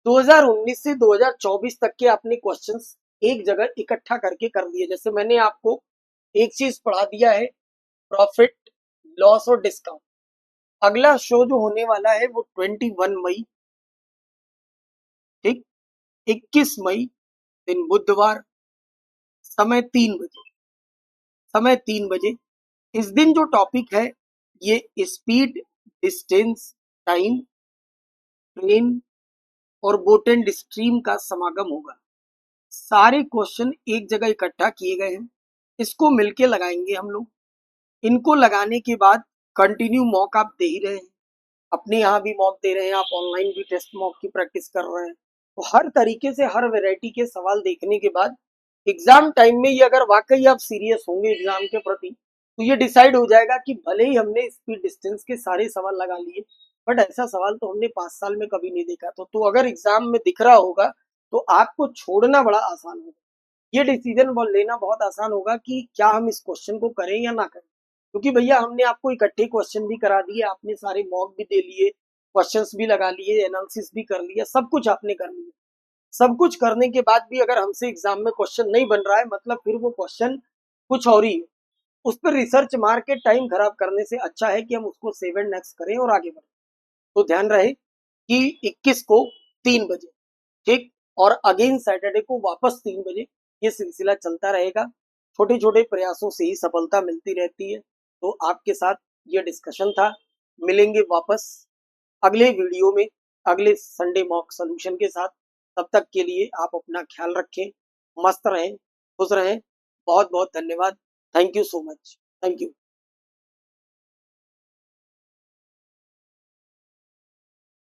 2019 से 2024 तक के आपने क्वेश्चंस एक जगह इकट्ठा करके कर दिए। जैसे मैंने आपको एक चीज पढ़ा दिया है, प्रॉफिट लॉस और डिस्काउंट, अगला शो जो होने वाला है वो 21 मई, ठीक, 21 मई दिन बुधवार, समय 3 बजे, समय 3 बजे। इस दिन जो टॉपिक है ये स्पीड, डिस्टेंस, टाइम, ट्रेन और बोट एंड स्ट्रीम का समागम होगा। सारे क्वेश्चन एक जगह इकट्ठा किए गए हैं, इसको मिलके लगाएंगे हम लोग। इनको लगाने के बाद कंटिन्यू मॉक आप दे ही रहे हैं, अपने यहाँ भी मॉक दे रहे हैं, आप ऑनलाइन भी टेस्ट मॉक की प्रैक्टिस कर रहे हैं, तो हर तरीके से हर वैरायटी के सवाल देखने के बाद एग्जाम टाइम में ये अगर वाकई आप सीरियस होंगे एग्जाम के प्रति, तो ये डिसाइड हो जाएगा कि भले ही हमने स्पीड डिस्टेंस के सारे सवाल लगा लिए, बट ऐसा सवाल तो हमने 5 साल में कभी नहीं देखा, तो अगर एग्जाम में दिख रहा होगा तो आपको छोड़ना बड़ा आसान होगा, ये डिसीजन लेना बहुत आसान होगा कि क्या हम इस क्वेश्चन को करें या ना करें, क्योंकि भैया हमने आपको इकट्ठे क्वेश्चन भी करा दिए, आपने सारे मॉक भी दे लिए, क्वेश्चंस भी लगा लिए, एनालिसिस भी कर लिया, सब कुछ आपने कर लिया। सब कुछ करने के बाद भी अगर हमसे एग्जाम में क्वेश्चन नहीं बन रहा है, मतलब फिर वो क्वेश्चन कुछ और ही है, उस पर रिसर्च मार के टाइम खराब करने से अच्छा है कि हम उसको सेव एंड नेक्स्ट करें और आगे बढ़े। तो ध्यान रहे कि 21 को 3 बजे, ठीक, और अगेन सैटरडे को वापस 3 बजे, ये सिलसिला चलता रहेगा। छोटे छोटे प्रयासों से ही सफलता मिलती रहती है। तो आपके साथ ये डिस्कशन था, मिलेंगे वापस अगले वीडियो में अगले संडे मॉक सॉल्यूशन के साथ। तब तक के लिए आप अपना ख्याल रखें, मस्त रहें, खुश रहें। बहुत बहुत धन्यवाद। Thank you so much. Thank you.